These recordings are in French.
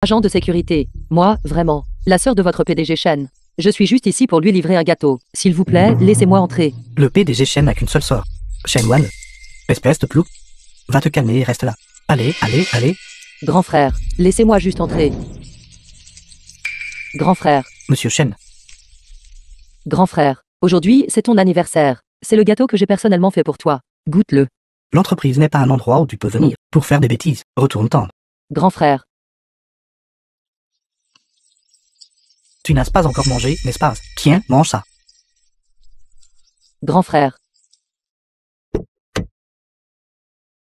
Agent de sécurité. Moi, vraiment. La sœur de votre PDG Shen. Je suis juste ici pour lui livrer un gâteau. S'il vous plaît, laissez-moi entrer. Le PDG Shen n'a qu'une seule sœur. Shen Wan. Espèce de plouc. Va te calmer et reste là. Allez, allez, allez. Grand frère, laissez-moi juste entrer. Grand frère. Monsieur Shen. Grand frère. Aujourd'hui, c'est ton anniversaire. C'est le gâteau que j'ai personnellement fait pour toi. Goûte-le. L'entreprise n'est pas un endroit où tu peux venir pour faire des bêtises. Retourne-t'en. Grand frère. Tu n'as pas encore mangé, n'est-ce pas? Tiens, mange ça. Grand frère.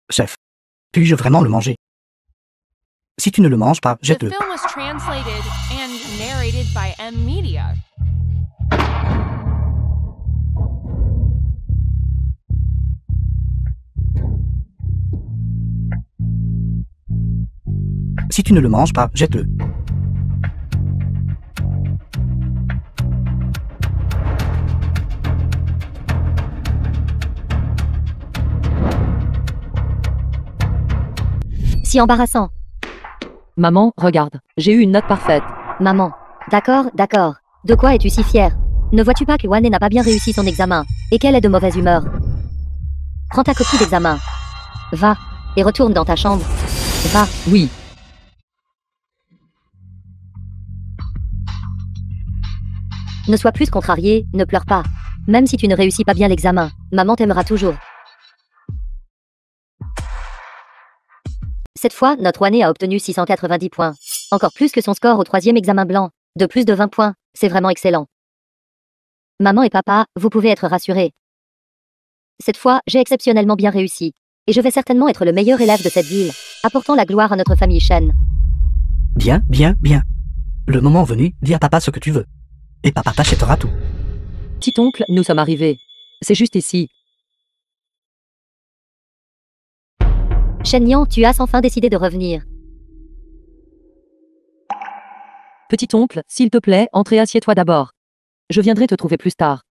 Chef. Puis-je vraiment le manger? Si tu ne le manges pas, The jette-le. film was translated and narrated by M Media. Si tu ne le manges pas, jette-le. Si embarrassant. Maman, regarde. J'ai eu une note parfaite. Maman. D'accord, d'accord. De quoi es-tu si fière? Ne vois-tu pas que Wane n'a pas bien réussi son examen, et qu'elle est de mauvaise humeur? Prends ta copie d'examen. Va, et retourne dans ta chambre. Va. Oui. Ne sois plus contrarié, ne pleure pas. Même si tu ne réussis pas bien l'examen, maman t'aimera toujours. Cette fois, notre Wane a obtenu 690 points. Encore plus que son score au 3e examen blanc. De plus de 20 points, c'est vraiment excellent. Maman et papa, vous pouvez être rassurés. Cette fois, j'ai exceptionnellement bien réussi. Et je vais certainement être le meilleur élève de cette ville, apportant la gloire à notre famille Shen. Bien, bien, bien. Le moment venu, dis à papa ce que tu veux. Et papa t'achètera tout. Petit oncle, nous sommes arrivés. C'est juste ici. Shen Yang, tu as enfin décidé de revenir. Petit oncle, s'il te plaît, entre et assieds-toi d'abord. Je viendrai te trouver plus tard.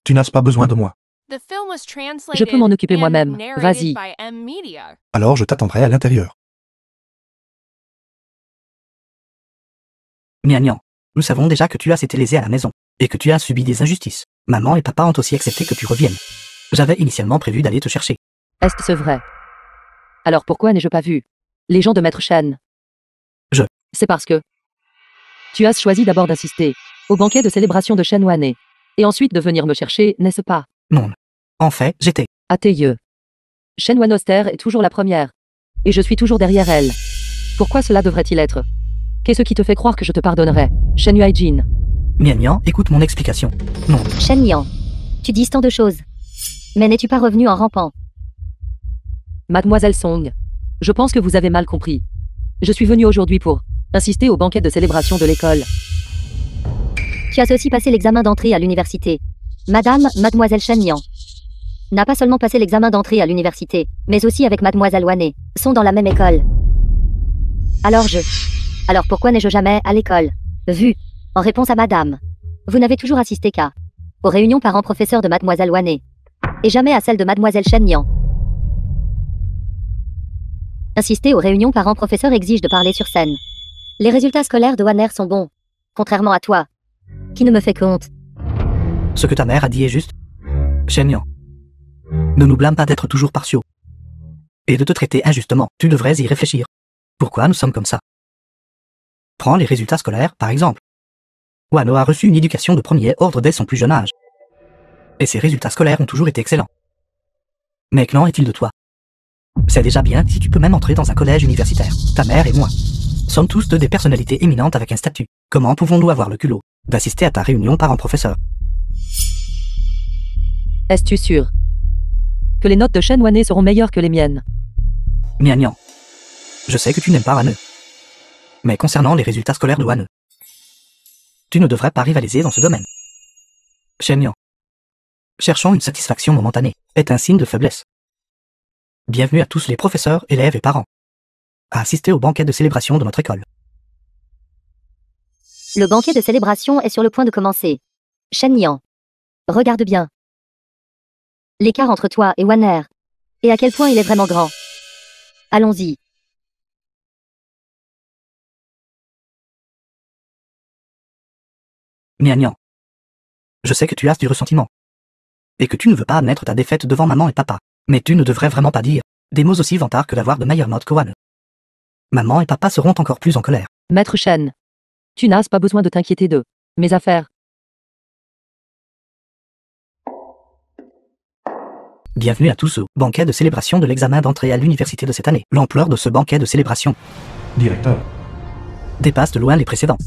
Tu n'as pas besoin de moi. The film was translated Je peux m'en occuper and moi-même. narrated Vas-y. by M Media. Alors je t'attendrai à l'intérieur. Miagnan. Nous savons déjà que tu as été lésé à la maison, et que tu as subi des injustices. Maman et papa ont aussi accepté que tu reviennes. J'avais initialement prévu d'aller te chercher. Est-ce vrai? Alors pourquoi n'ai-je pas vu les gens de Maître Shen? C'est parce que tu as choisi d'abord d'assister au banquet de célébration de Shen Wane, et ensuite de venir me chercher, n'est-ce pas? Non. En fait, j'étais. À tes yeux. Shen Wan Oster est toujours la première, et je suis toujours derrière elle. Pourquoi cela devrait-il être? Qu'est-ce qui te fait croire que je te pardonnerai, Shen Yuaijin? Miagnan, écoute mon explication. Non. Shen Yang. Tu dis tant de choses. Mais n'es-tu pas revenu en rampant? Mademoiselle Song, je pense que vous avez mal compris. Je suis venue aujourd'hui pour assister au banquet de célébration de l'école. Tu as aussi passé l'examen d'entrée à l'université. Mademoiselle Shen Yang n'a pas seulement passé l'examen d'entrée à l'université, mais aussi avec Mademoiselle Wane, sont dans la même école. Alors pourquoi n'ai-je jamais à l'école vu? En réponse à madame. Vous n'avez toujours assisté qu'à aux réunions parents-professeurs de Mademoiselle Wane, et jamais à celles de Mademoiselle Shen Yang. Insister aux réunions parents-professeurs exige de parler sur scène. Les résultats scolaires de Waner sont bons, contrairement à toi, qui ne me fait honte. Ce que ta mère a dit est juste. Shen-Yang. Ne nous blâme pas d'être toujours partiaux. Et de te traiter injustement. Tu devrais y réfléchir. Pourquoi nous sommes comme ça? Prends les résultats scolaires, par exemple. Wano a reçu une éducation de premier ordre dès son plus jeune âge. Et ses résultats scolaires ont toujours été excellents. Mais qu'en est-il de toi? C'est déjà bien si tu peux même entrer dans un collège universitaire. Ta mère et moi sommes tous des personnalités éminentes avec un statut. Comment pouvons-nous avoir le culot d'assister à ta réunion parents-professeurs? Es-tu sûr que les notes de Shen Wane seront meilleures que les miennes? Miagnan. Je sais que tu n'aimes pas Wane. Mais concernant les résultats scolaires de Wane, tu ne devrais pas rivaliser dans ce domaine. Shen-Yang. Cherchant une satisfaction momentanée est un signe de faiblesse. Bienvenue à tous les professeurs, élèves et parents à assister au banquet de célébration de notre école. Le banquet de célébration est sur le point de commencer. Shen Yang. Regarde bien. L'écart entre toi et Waner Et à quel point il est vraiment grand. Allons-y. Miagnan. Je sais que tu as du ressentiment. Et que tu ne veux pas admettre ta défaite devant maman et papa. Mais tu ne devrais vraiment pas dire des mots aussi vantards que d'avoir de meilleures notes qu'Owen. Maman et papa seront encore plus en colère. Maître Shen. Tu n'as pas besoin de t'inquiéter de mes affaires. Bienvenue à tous au banquet de célébration de l'examen d'entrée à l'université de cette année. L'ampleur de ce banquet de célébration Directeur. dépasse de loin les précédents.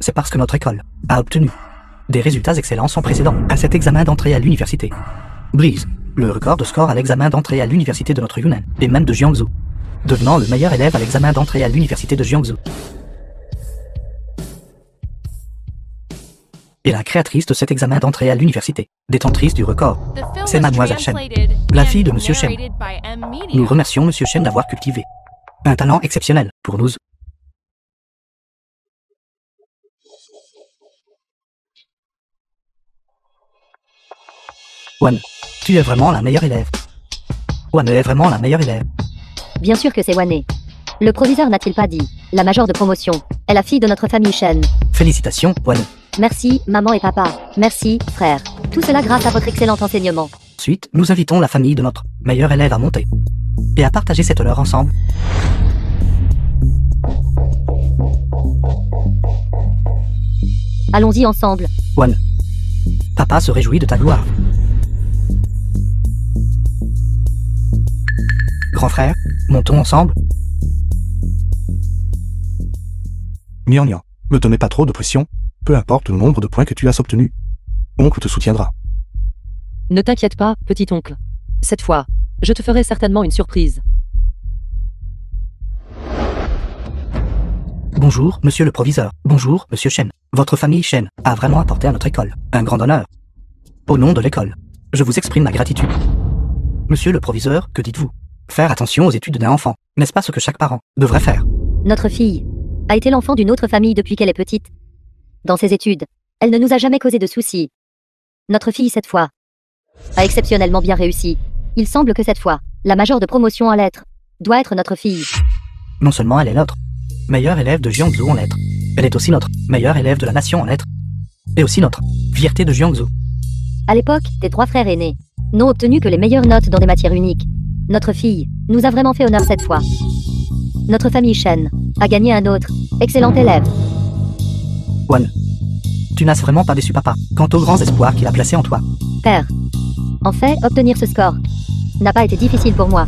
C'est parce que notre école a obtenu des résultats excellents sans précédent à cet examen d'entrée à l'université. Brise le record de score à l'examen d'entrée à l'université de notre Yunnan, et même de Jiangsu, devenant le meilleur élève à l'examen d'entrée à l'université de Jiangsu. Et la créatrice de cet examen d'entrée à l'université, détentrice du record, The film c'est was Mademoiselle Shen, translated la fille de and Monsieur Shen. narrated by M. Media. Nous remercions Monsieur Shen d'avoir cultivé un talent exceptionnel pour nous. Wan, tu es vraiment la meilleure élève. Wan est vraiment la meilleure élève. Bien sûr que c'est Wane. Le proviseur n'a-t-il pas dit? La majeure de promotion est la fille de notre famille Shen. Félicitations, Wan. Merci, maman et papa. Merci, frère. Tout cela grâce à votre excellent enseignement. Ensuite, nous invitons la famille de notre meilleur élève à monter et à partager cet honneur ensemble. Allons-y ensemble. Wan, papa se réjouit de ta gloire. Grand frère, montons ensemble. Miagnan. Ne te mets pas trop de pression. Peu importe le nombre de points que tu as obtenus. Oncle te soutiendra. Ne t'inquiète pas, petit oncle. Cette fois, je te ferai certainement une surprise. Bonjour, monsieur le proviseur. Bonjour, monsieur Shen. Votre famille Shen a vraiment apporté à notre école un grand honneur. Au nom de l'école, je vous exprime ma gratitude. Monsieur le proviseur, que dites-vous? Faire attention aux études d'un enfant, n'est-ce pas ce que chaque parent devrait faire? Notre fille a été l'enfant d'une autre famille depuis qu'elle est petite. Dans ses études, elle ne nous a jamais causé de soucis. Notre fille, cette fois, a exceptionnellement bien réussi. Il semble que cette fois, la majeure de promotion en lettres doit être notre fille. Non seulement elle est notre meilleure élève de Jiangsu en lettres, elle est aussi notre meilleure élève de la nation en lettres, et aussi notre fierté de Jiangsu. À l'époque, tes 3 frères aînés n'ont obtenu que les meilleures notes dans des matières uniques. Notre fille nous a vraiment fait honneur cette fois. Notre famille Shen a gagné un autre excellent élève. Wan, tu n'as vraiment pas déçu papa quant aux grands espoirs qu'il a placés en toi. Père, en fait, obtenir ce score n'a pas été difficile pour moi.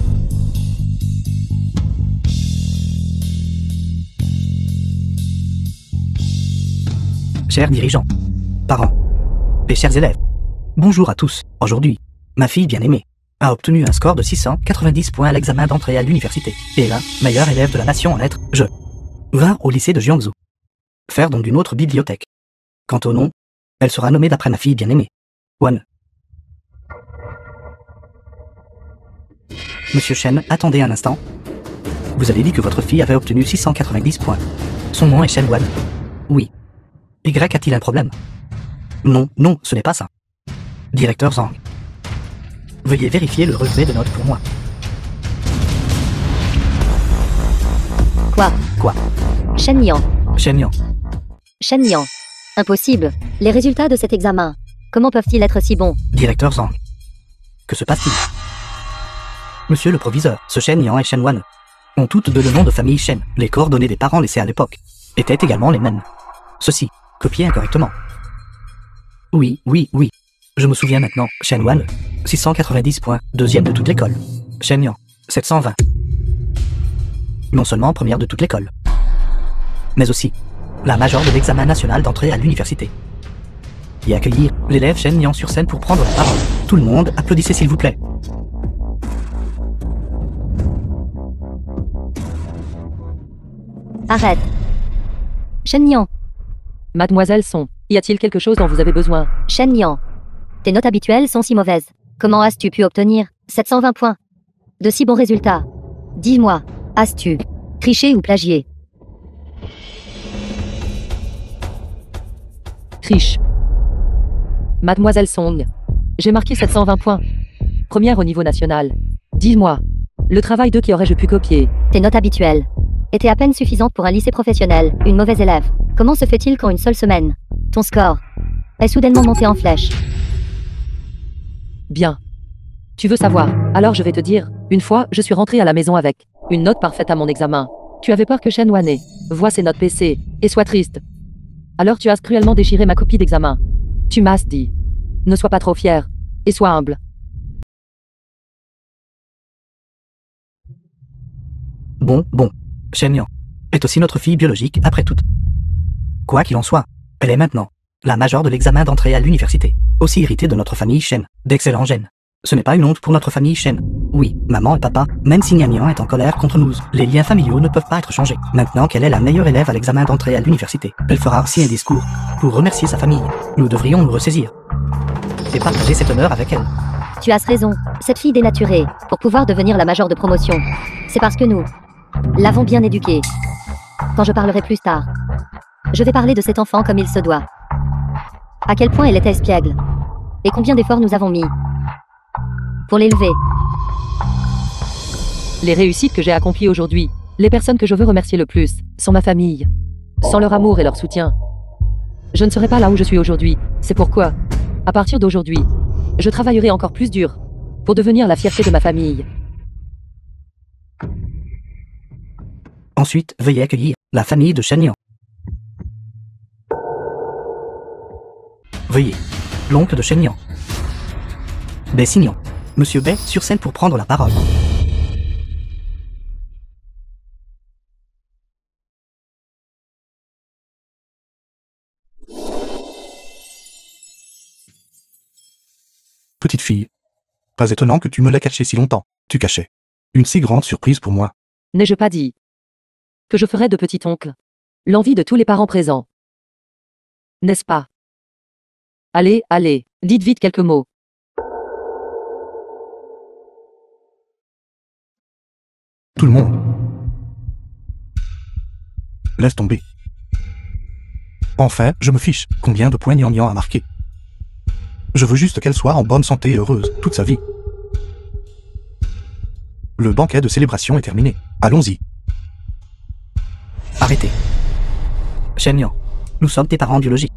Chers dirigeants, parents et chers élèves, bonjour à tous. Aujourd'hui, ma fille bien-aimée a obtenu un score de 690 points à l'examen d'entrée à l'université et est la meilleure élève de la nation en lettres. Je vint au lycée de Jiangsu, faire don d'une autre bibliothèque. Quant au nom, elle sera nommée d'après ma fille bien-aimée, Wan. Monsieur Shen, attendez un instant. Vous avez dit que votre fille avait obtenu 690 points. Son nom est Shen Wan. Oui. Y a-t-il un problème? Non, non, ce n'est pas ça. Directeur Zhang. Veuillez vérifier le relevé de notes pour moi. Quoi? Shen Yang. Shen Yang. Shen Yang. Impossible. Les résultats de cet examen, comment peuvent-ils être si bons? Directeur Zhang. Que se passe-t-il? Monsieur le proviseur, ce Shen Yang et Shen Wan ont toutes deux le nom de famille Shen. Les coordonnées des parents laissés à l'époque étaient également les mêmes. Ceci, copié incorrectement. Oui. Je me souviens maintenant. Shen Wan, 690 points, deuxième de toute l'école. Shen Yang, 720. Non seulement première de toute l'école, mais aussi la majeure de l'examen national d'entrée à l'université. Et accueillir l'élève Shen Yang sur scène pour prendre la parole. Tout le monde, applaudissez s'il vous plaît. Arrête. Shen Yang. Mademoiselle Son, y a-t-il quelque chose dont vous avez besoin? Shen Yang. Tes notes habituelles sont si mauvaises. Comment as-tu pu obtenir 720 points? De si bons résultats? Dis-moi, as-tu triché ou plagié? Triche. Mademoiselle Song. J'ai marqué 720 points. Première au niveau national. Dis-moi. Le travail de qui aurais-je pu copier? Tes notes habituelles étaient à peine suffisantes pour un lycée professionnel, une mauvaise élève. Comment se fait-il qu'en une seule semaine, ton score est soudainement monté en flèche? Bien. Tu veux savoir? Alors je vais te dire. Une fois, je suis rentré à la maison avec une note parfaite à mon examen. Tu avais peur que Shen Wane voie ses notes PC et soit triste. Alors tu as cruellement déchiré ma copie d'examen. Tu m'as dit. Ne sois pas trop fier. Et sois humble. Bon. Shen Yang est aussi notre fille biologique après tout. Quoi qu'il en soit, elle est maintenant la majeure de l'examen d'entrée à l'université. Aussi héritée de notre famille Shen, d'excellents gènes. Ce n'est pas une honte pour notre famille Shen. Oui, maman et papa, même si Nyan est en colère contre nous, les liens familiaux ne peuvent pas être changés. Maintenant qu'elle est la meilleure élève à l'examen d'entrée à l'université, elle fera aussi un discours pour remercier sa famille. Nous devrions nous ressaisir et partager cet honneur avec elle. Tu as raison, cette fille dénaturée, pour pouvoir devenir la majeure de promotion. C'est parce que nous l'avons bien éduquée. Quand je parlerai plus tard, je vais parler de cet enfant comme il se doit. À quel point elle était espiègle. Et combien d'efforts nous avons mis pour l'élever. Les réussites que j'ai accomplies aujourd'hui, les personnes que je veux remercier le plus, sont ma famille. Sans leur amour et leur soutien, je ne serais pas là où je suis aujourd'hui. C'est pourquoi, à partir d'aujourd'hui, je travaillerai encore plus dur pour devenir la fierté de ma famille. Ensuite, veuillez accueillir la famille de Shen Yang. Veuillez, l'oncle de Shen Yang. Bai Xingyan. Monsieur Bai sur scène pour prendre la parole. Petite fille. Pas étonnant que tu me l'aies caché si longtemps. Tu cachais une si grande surprise pour moi. N'ai-je pas dit que je ferais de petit-oncle l'envie de tous les parents présents? N'est-ce pas? Allez, dites vite quelques mots. Tout le monde. Laisse tomber. Enfin, je me fiche combien de points Nyan a marqué. Je veux juste qu'elle soit en bonne santé et heureuse toute sa vie. Le banquet de célébration est terminé. Allons-y. Arrêtez. Shen Yang, nous sommes tes parents biologiques.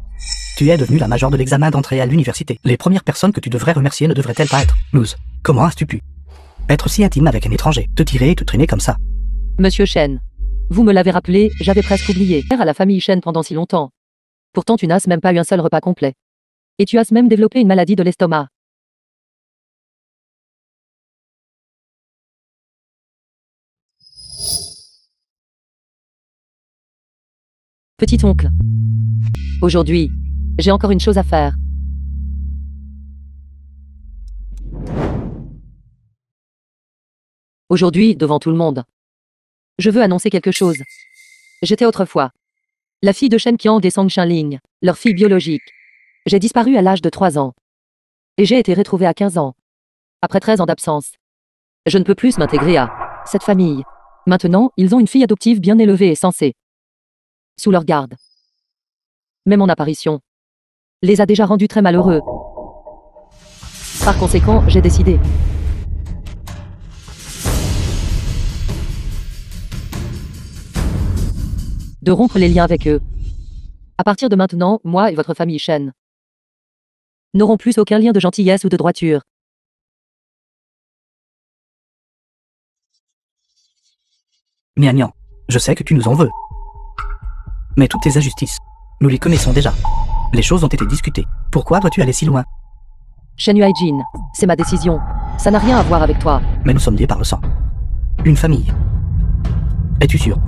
Tu es devenue la majeure de l'examen d'entrée à l'université. Les premières personnes que tu devrais remercier ne devraient-elles pas être nous? Comment as-tu pu être si intime avec un étranger, te tirer et te traîner comme ça? Monsieur Shen, vous me l'avez rappelé, j'avais presque oublié. À la famille Shen pendant si longtemps. Pourtant tu n'as même pas eu un seul repas complet. Et tu as même développé une maladie de l'estomac. Petit oncle. Aujourd'hui, j'ai encore une chose à faire. Aujourd'hui, devant tout le monde, je veux annoncer quelque chose. J'étais autrefois la fille de Shen Qiang et Sang Shenling, leur fille biologique. J'ai disparu à l'âge de 3 ans. Et j'ai été retrouvée à 15 ans. Après 13 ans d'absence. Je ne peux plus m'intégrer à cette famille. Maintenant, ils ont une fille adoptive bien élevée et sensée. Sous leur garde. Mais mon apparition les a déjà rendus très malheureux. Par conséquent, j'ai décidé de rompre les liens avec eux. À partir de maintenant, moi et votre famille Shen n'auront plus aucun lien de gentillesse ou de droiture. Nyan, je sais que tu nous en veux. Mais toutes tes injustices, nous les connaissons déjà. Les choses ont été discutées. Pourquoi dois-tu aller si loin? Shen Yuaijin, c'est ma décision. Ça n'a rien à voir avec toi. Mais nous sommes liés par le sang. Une famille. Es-tu sûr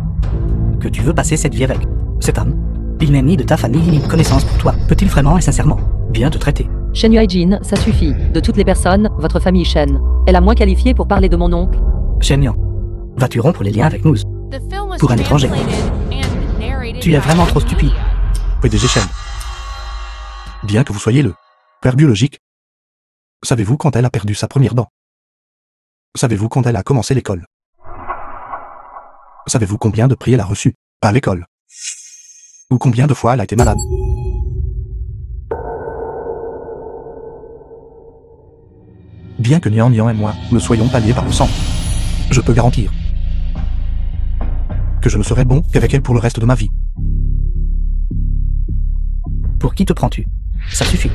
que tu veux passer cette vie avec cet homme? Il n'est ni de ta famille ni de connaissance pour toi. Peut-il vraiment et sincèrement bien te traiter? Shen Yuaijin, ça suffit. De toutes les personnes, votre famille Shen est la moins qualifiée pour parler de mon oncle. Shen Yang, vas-tu rompre les liens avec nous? The film was Pour un étranger. translated and narrated Tu es by vraiment trop Media. stupide. PDG Shen. Bien que vous soyez le père biologique, savez-vous quand elle a perdu sa première dent? Savez-vous quand elle a commencé l'école? Savez-vous combien de prix elle a reçu à l'école? Ou combien de fois elle a été malade? Bien que Nian Nian et moi ne soyons pas liés par le sang, je peux garantir que je ne serai bon qu'avec elle pour le reste de ma vie. Pour qui te prends-tu? Ça suffit.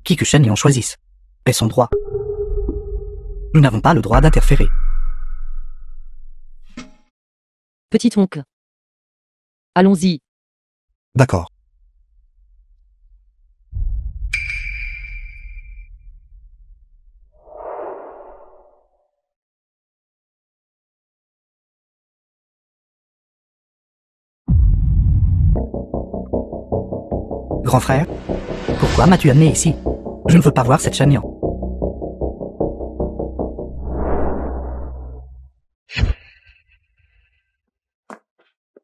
Qui que Shen Nian choisisse est son droit. Nous n'avons pas le droit d'interférer. Petit oncle. Allons-y. D'accord. Grand frère, pourquoi m'as-tu amené ici? Je ne veux pas voir cette Shen Nian.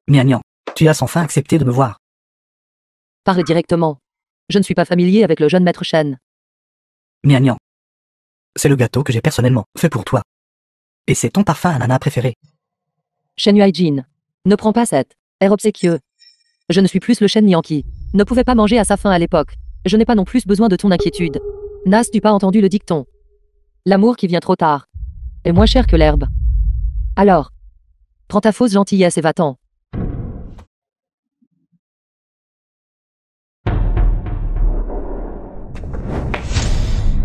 Nian Nian, tu as enfin accepté de me voir. Parle directement. Je ne suis pas familier avec le jeune maître Shen. Nian Nian. C'est le gâteau que j'ai personnellement fait pour toi. Et c'est ton parfum ananas préféré. Shen Yuaijin. Ne prends pas cet air obséquieux. Je ne suis plus le Shen Nian qui ne pouvait pas manger à sa faim à l'époque. Je n'ai pas non plus besoin de ton inquiétude. N'as-tu pas entendu le dicton? L'amour qui vient trop tard est moins cher que l'herbe. Alors, prends ta fausse gentillesse et va-t'en.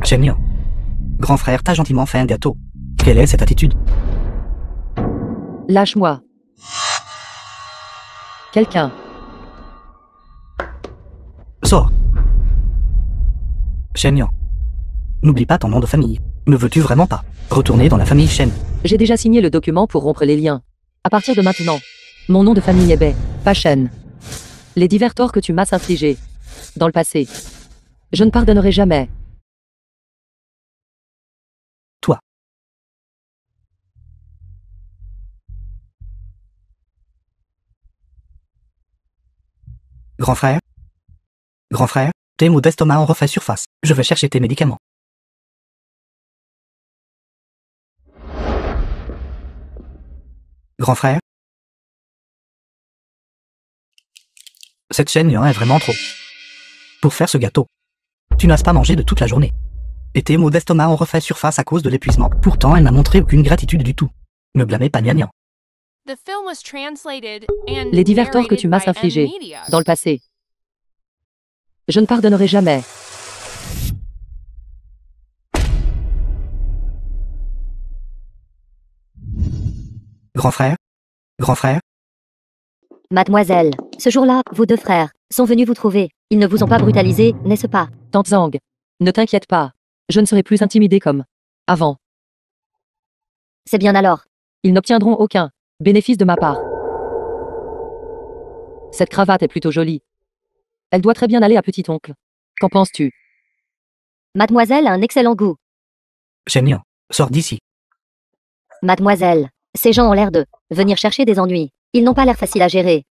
Shen Nian. Grand frère t'a gentiment fait un gâteau. Quelle est cette attitude? Lâche-moi. Quelqu'un. Sors. Shen Nian. N'oublie pas ton nom de famille. Ne veux-tu vraiment pas retourner dans la famille Shen? J'ai déjà signé le document pour rompre les liens. À partir de maintenant, mon nom de famille est Bei, pas Shen. Les divers torts que tu m'as infligés dans le passé, je ne pardonnerai jamais. Toi. Grand frère? Grand frère, tes maux d'estomac ont refait surface. Je vais chercher tes médicaments. Grand frère? Cette Shen Nian est vraiment trop. Pour faire ce gâteau, tu n'as pas mangé de toute la journée. Et tes maux d'estomac ont refait surface à cause de l'épuisement. Pourtant, elle n'a montré aucune gratitude du tout. Ne blâmez pas Nian Nian. The film was translated and Les divers torts que tu m'as narrated by infligés M-Media. dans le passé, je ne pardonnerai jamais. Grand frère? Grand frère? Mademoiselle, ce jour-là, vos deux frères sont venus vous trouver. Ils ne vous ont pas brutalisé, n'est-ce pas? Tante Zhang, ne t'inquiète pas, je ne serai plus intimidée comme avant. C'est bien alors. Ils n'obtiendront aucun bénéfice de ma part. Cette cravate est plutôt jolie. Elle doit très bien aller à petit-oncle. Qu'en penses-tu? Mademoiselle a un excellent goût. Shen Nian, sors d'ici. Mademoiselle, ces gens ont l'air de venir chercher des ennuis. Ils n'ont pas l'air faciles à gérer.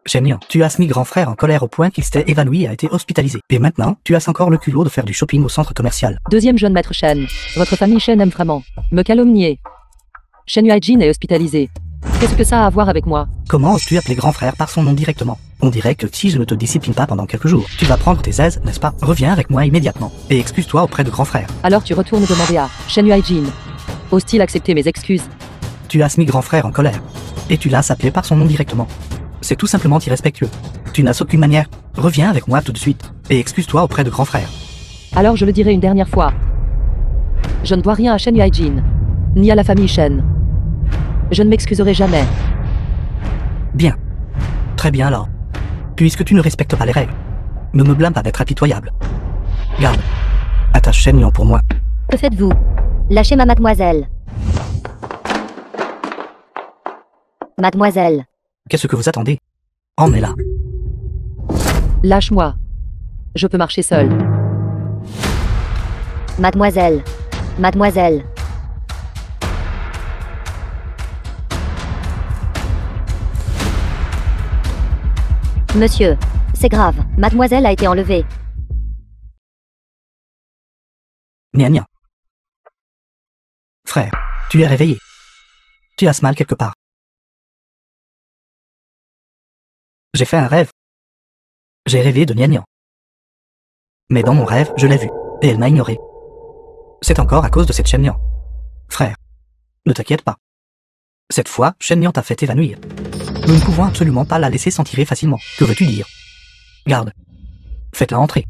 Shen Nian, tu as mis grand frère en colère au point qu'il s'était évanoui et a été hospitalisé. Et maintenant, tu as encore le culot de faire du shopping au centre commercial. Deuxième jeune maître Shen, votre famille Shen aime vraiment me calomnier. Shen Yuaijin est hospitalisé. Qu'est-ce que ça a à voir avec moi? Comment oses-tu appeler grand frère par son nom directement? On dirait que si je ne te discipline pas pendant quelques jours, tu vas prendre tes aises, n'est-ce pas? Reviens avec moi immédiatement et excuse-toi auprès de grand frère. Alors tu retournes demander à Shen Yuaijin. Ose-t-il accepter mes excuses? Tu as mis grand frère en colère et tu l'as appelé par son nom directement. C'est tout simplement irrespectueux. Tu n'as aucune manière. Reviens avec moi tout de suite et excuse-toi auprès de grand frère. Alors je le dirai une dernière fois. Je ne dois rien à Shen Yuaijin, ni à la famille Shen. Je ne m'excuserai jamais. Bien. Très bien alors. Puisque tu ne respectes pas les règles, ne me blâme pas d'être impitoyable. Garde. Attache Shen Nian pour moi. Que faites-vous? Lâchez ma mademoiselle. Mademoiselle. Qu'est-ce que vous attendez? Emmenez-la. Lâche-moi. Je peux marcher seul. Mademoiselle. Mademoiselle. Monsieur, c'est grave. Mademoiselle a été enlevée. Nian Nian. Frère, tu es réveillé. Tu as ce mal quelque part. J'ai fait un rêve. J'ai rêvé de Nian Nian. Mais dans mon rêve, je l'ai vue, et elle m'a ignoré. C'est encore à cause de cette Shen Nian. Frère, ne t'inquiète pas. Cette fois, Shen Nian t'a fait évanouir. Nous ne pouvons absolument pas la laisser s'en tirer facilement. Que veux-tu dire? Garde. Faites-la entrer.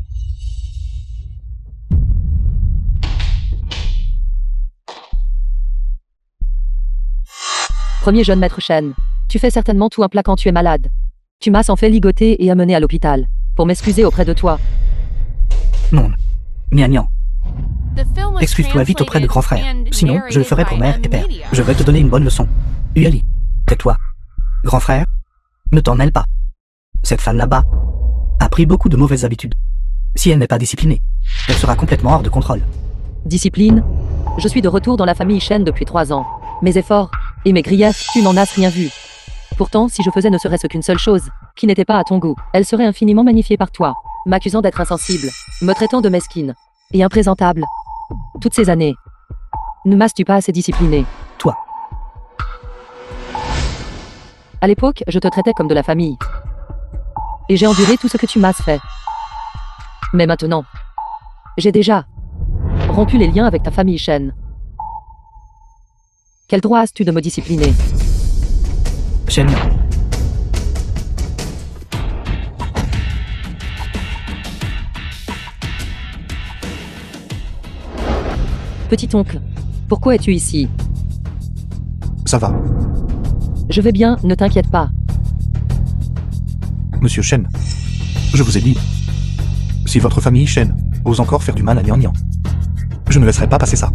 Premier jeune maître Shen. Tu fais certainement tout un plat quand tu es malade. Tu m'as sans fait ligoter et amené à l'hôpital. Pour m'excuser auprès de toi. Non. Nian Nian. The film was Excuse-toi vite auprès de grand frère. translated and Sinon, je le ferai pour mère narrated et by père. Media. Je vais te donner une bonne leçon. Ueli, tais-toi. Grand frère, ne t'en mêle pas. Cette femme là-bas a pris beaucoup de mauvaises habitudes. Si elle n'est pas disciplinée, elle sera complètement hors de contrôle. Discipline. Je suis de retour dans la famille Shen depuis 3 ans. Mes efforts et mes griefs, tu n'en as rien vu. Pourtant, si je faisais ne serait-ce qu'une seule chose, qui n'était pas à ton goût, elle serait infiniment magnifiée par toi, m'accusant d'être insensible, me traitant de mesquine et imprésentable. Toutes ces années, ne m'as-tu pas assez discipliné? Toi. À l'époque, je te traitais comme de la famille. Et j'ai enduré tout ce que tu m'as fait. Mais maintenant, j'ai déjà rompu les liens avec ta famille Shen. Quel droit as-tu de me discipliner? Shen Nian. Petit oncle, pourquoi es-tu ici? Ça va. Je vais bien, ne t'inquiète pas. Monsieur Shen, je vous ai dit. Si votre famille Shen ose encore faire du mal à Nian Nian, je ne laisserai pas passer ça.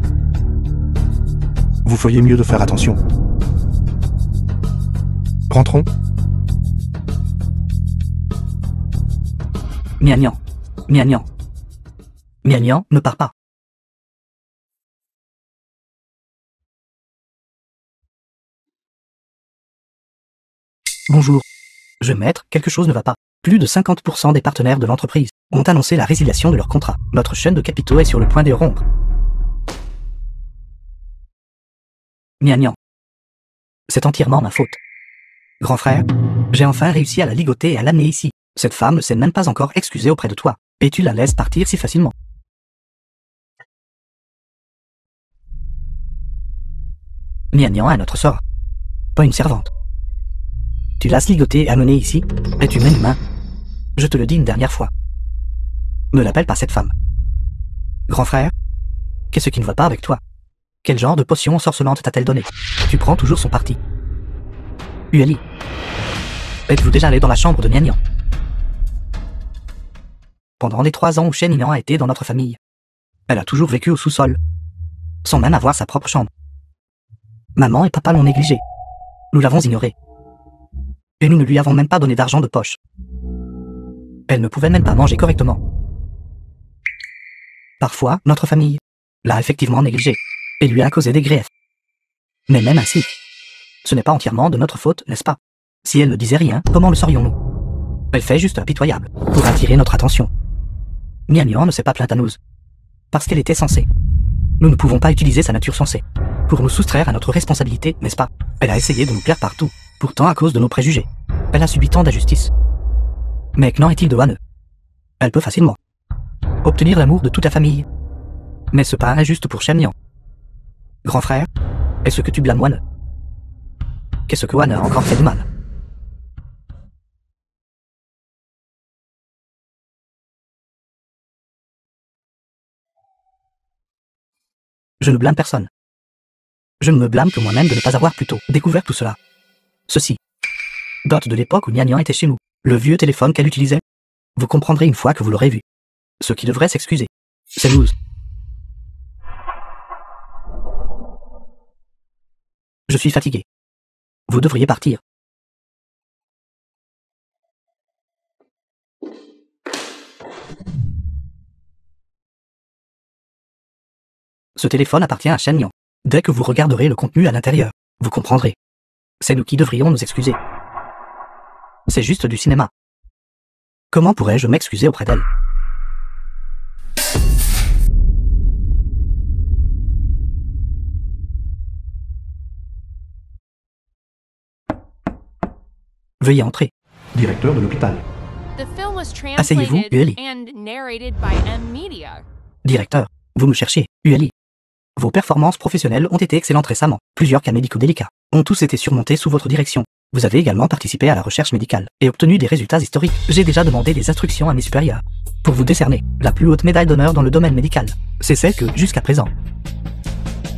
Vous feriez mieux de faire attention. Rentrons. Nian Nian. Nian Nian. Nian Nian, ne pars pas. Bonjour. Je vais maître, quelque chose ne va pas. Plus de 50% des partenaires de l'entreprise ont annoncé la résiliation de leur contrat. Notre chaîne de capitaux est sur le point de rompre. Nian Nian. C'est entièrement ma faute. Grand frère, j'ai enfin réussi à la ligoter et à l'amener ici. Cette femme ne s'est même pas encore excusée auprès de toi, et tu la laisses partir si facilement. Nian Nian a notre sort. Pas une servante. Tu l'as ligoter et amener ici, es-tu même humain? Je te le dis une dernière fois. Ne l'appelle pas cette femme. Grand frère, qu'est-ce qui ne va pas avec toi? Quel genre de potion ensorcelante t'a-t-elle donné? Tu prends toujours son parti. Ueli, êtes-vous déjà allé dans la chambre de Nian Nian? Pendant les 3 ans où Shen Nian a été dans notre famille, elle a toujours vécu au sous-sol, sans même avoir sa propre chambre. Maman et papa l'ont négligée. Nous l'avons ignorée. Et nous ne lui avons même pas donné d'argent de poche. Elle ne pouvait même pas manger correctement. Parfois, notre famille l'a effectivement négligée et lui a causé des griefs. Mais même ainsi, ce n'est pas entièrement de notre faute, n'est-ce pas? Si elle ne disait rien, comment le saurions-nous? Elle fait juste impitoyable pour attirer notre attention. Nian Nian ne s'est pas plainte à nous, parce qu'elle était censée. Nous ne pouvons pas utiliser sa nature censée pour nous soustraire à notre responsabilité, n'est-ce pas? Elle a essayé de nous plaire partout, pourtant à cause de nos préjugés. Elle a subi tant d'injustice. Mais qu'en est-il de Wanne? Elle peut facilement obtenir l'amour de toute la famille. Mais ce pas injuste pour Shen Nian. Grand frère, est-ce que tu blâmes Wanne? Qu'est-ce que Wanne a encore fait de mal? Je ne blâme personne. Je ne me blâme que moi-même de ne pas avoir plus tôt découvert tout cela. Ceci date de l'époque où Nian Nian était chez nous. Le vieux téléphone qu'elle utilisait. Vous comprendrez une fois que vous l'aurez vu. Ce qui devrait s'excuser. C'est nous. Je suis fatigué. Vous devriez partir. Ce téléphone appartient à Shen Nian. Dès que vous regarderez le contenu à l'intérieur, vous comprendrez. C'est nous qui devrions nous excuser. C'est juste du cinéma. Comment pourrais-je m'excuser auprès d'elle? Veuillez entrer. Directeur de l'hôpital. The film was was Asseyez-vous, translated Ueli. and narrated by M Media. Directeur, vous me cherchiez, Ueli. Vos performances professionnelles ont été excellentes récemment. Plusieurs cas médicaux délicats ont tous été surmontés sous votre direction. Vous avez également participé à la recherche médicale et obtenu des résultats historiques. J'ai déjà demandé des instructions à mes supérieurs pour vous décerner la plus haute médaille d'honneur dans le domaine médical. C'est celle que, jusqu'à présent,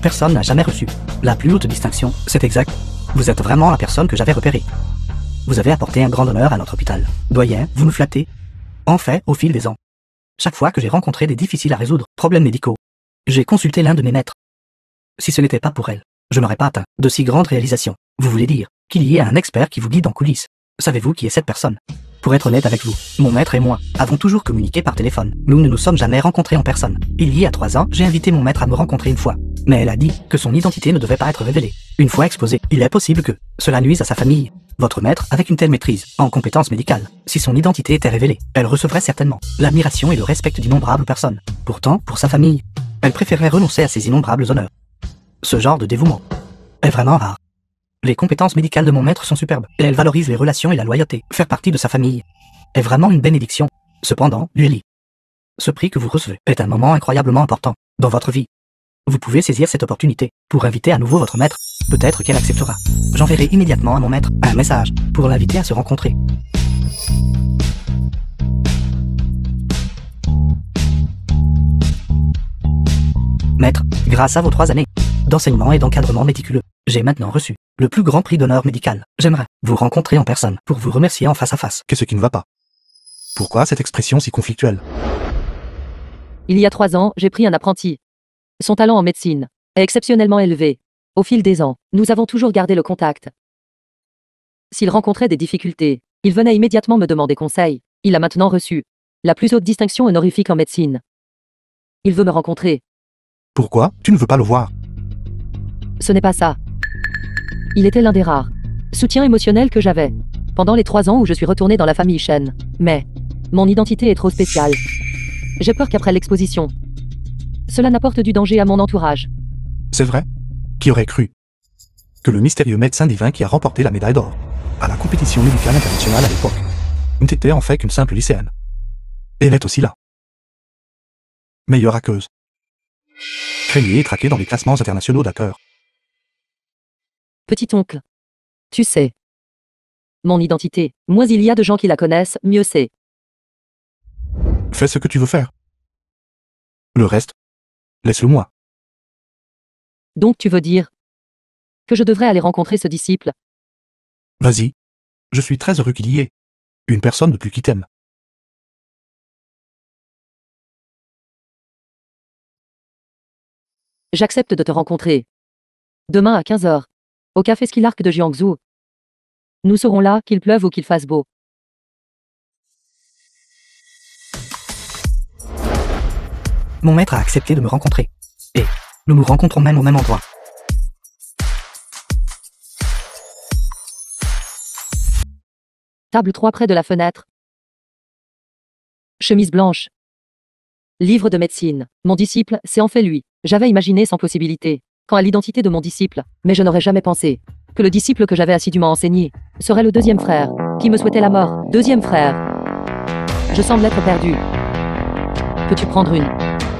personne n'a jamais reçue. La plus haute distinction, c'est exact. Vous êtes vraiment la personne que j'avais repérée. Vous avez apporté un grand honneur à notre hôpital. Doyen, vous me flattez. En fait, au fil des ans, chaque fois que j'ai rencontré des difficiles à résoudre problèmes médicaux, j'ai consulté l'un de mes maîtres. Si ce n'était pas pour elle, je n'aurais pas atteint de si grandes réalisations. Vous voulez dire qu'il y ait un expert qui vous guide en coulisses. Savez-vous qui est cette personne? Pour être honnête avec vous, mon maître et moi avons toujours communiqué par téléphone. Nous ne nous sommes jamais rencontrés en personne. Il y a 3 ans, j'ai invité mon maître à me rencontrer une fois. Mais elle a dit que son identité ne devait pas être révélée. Une fois exposée, il est possible que cela nuise à sa famille. Votre maître, avec une telle maîtrise en compétences médicales, si son identité était révélée, elle recevrait certainement l'admiration et le respect d'innombrables personnes. Pourtant, pour sa famille, elle préférerait renoncer à ces innombrables honneurs. Ce genre de dévouement est vraiment rare. Les compétences médicales de mon maître sont superbes, et elle valorise les relations et la loyauté. Faire partie de sa famille est vraiment une bénédiction. Cependant, Ueli, ce prix que vous recevez est un moment incroyablement important dans votre vie. Vous pouvez saisir cette opportunité pour inviter à nouveau votre maître. Peut-être qu'elle acceptera. J'enverrai immédiatement à mon maître un message pour l'inviter à se rencontrer. Maître, grâce à vos 3 années d'enseignement et d'encadrement méticuleux, j'ai maintenant reçu le plus grand prix d'honneur médical. J'aimerais vous rencontrer en personne pour vous remercier en face à face. Qu'est-ce qui ne va pas? Pourquoi cette expression si conflictuelle? Il y a 3 ans, j'ai pris un apprenti. Son talent en médecine est exceptionnellement élevé. Au fil des ans, nous avons toujours gardé le contact. S'il rencontrait des difficultés, il venait immédiatement me demander conseil. Il a maintenant reçu la plus haute distinction honorifique en médecine. Il veut me rencontrer. Pourquoi tu ne veux pas le voir? Ce n'est pas ça. Il était l'un des rares soutiens émotionnels que j'avais pendant les 3 ans où je suis retourné dans la famille Shen. Mais mon identité est trop spéciale. J'ai peur qu'après l'exposition, cela n'apporte du danger à mon entourage. C'est vrai? Qui aurait cru que le mystérieux médecin divin qui a remporté la médaille d'or à la compétition médicale internationale à l'époque n'était en fait qu'une simple lycéenne. Et elle est aussi là. Meilleure hackeuse. Craignée et traquée dans les classements internationaux d'hackers. Petit oncle. Tu sais. Mon identité. Moins il y a de gens qui la connaissent, mieux c'est. Fais ce que tu veux faire. Le reste, laisse-le moi. Donc tu veux dire que je devrais aller rencontrer ce disciple? Vas-y. Je suis très heureux qu'il y ait une personne de plus qui t'aime. J'accepte de te rencontrer. Demain à 15h. Au café Skylark de Jiangsu. Nous serons là, qu'il pleuve ou qu'il fasse beau. Mon maître a accepté de me rencontrer. Et nous nous rencontrons même au même endroit. Table 3 près de la fenêtre. Chemise blanche. Livre de médecine. Mon disciple, c'est en fait lui. J'avais imaginé sans possibilité quant à l'identité de mon disciple, mais je n'aurais jamais pensé que le disciple que j'avais assidûment enseigné serait le 2e frère, qui me souhaitait la mort. 2e frère. Je semble être perdu. Peux-tu prendre une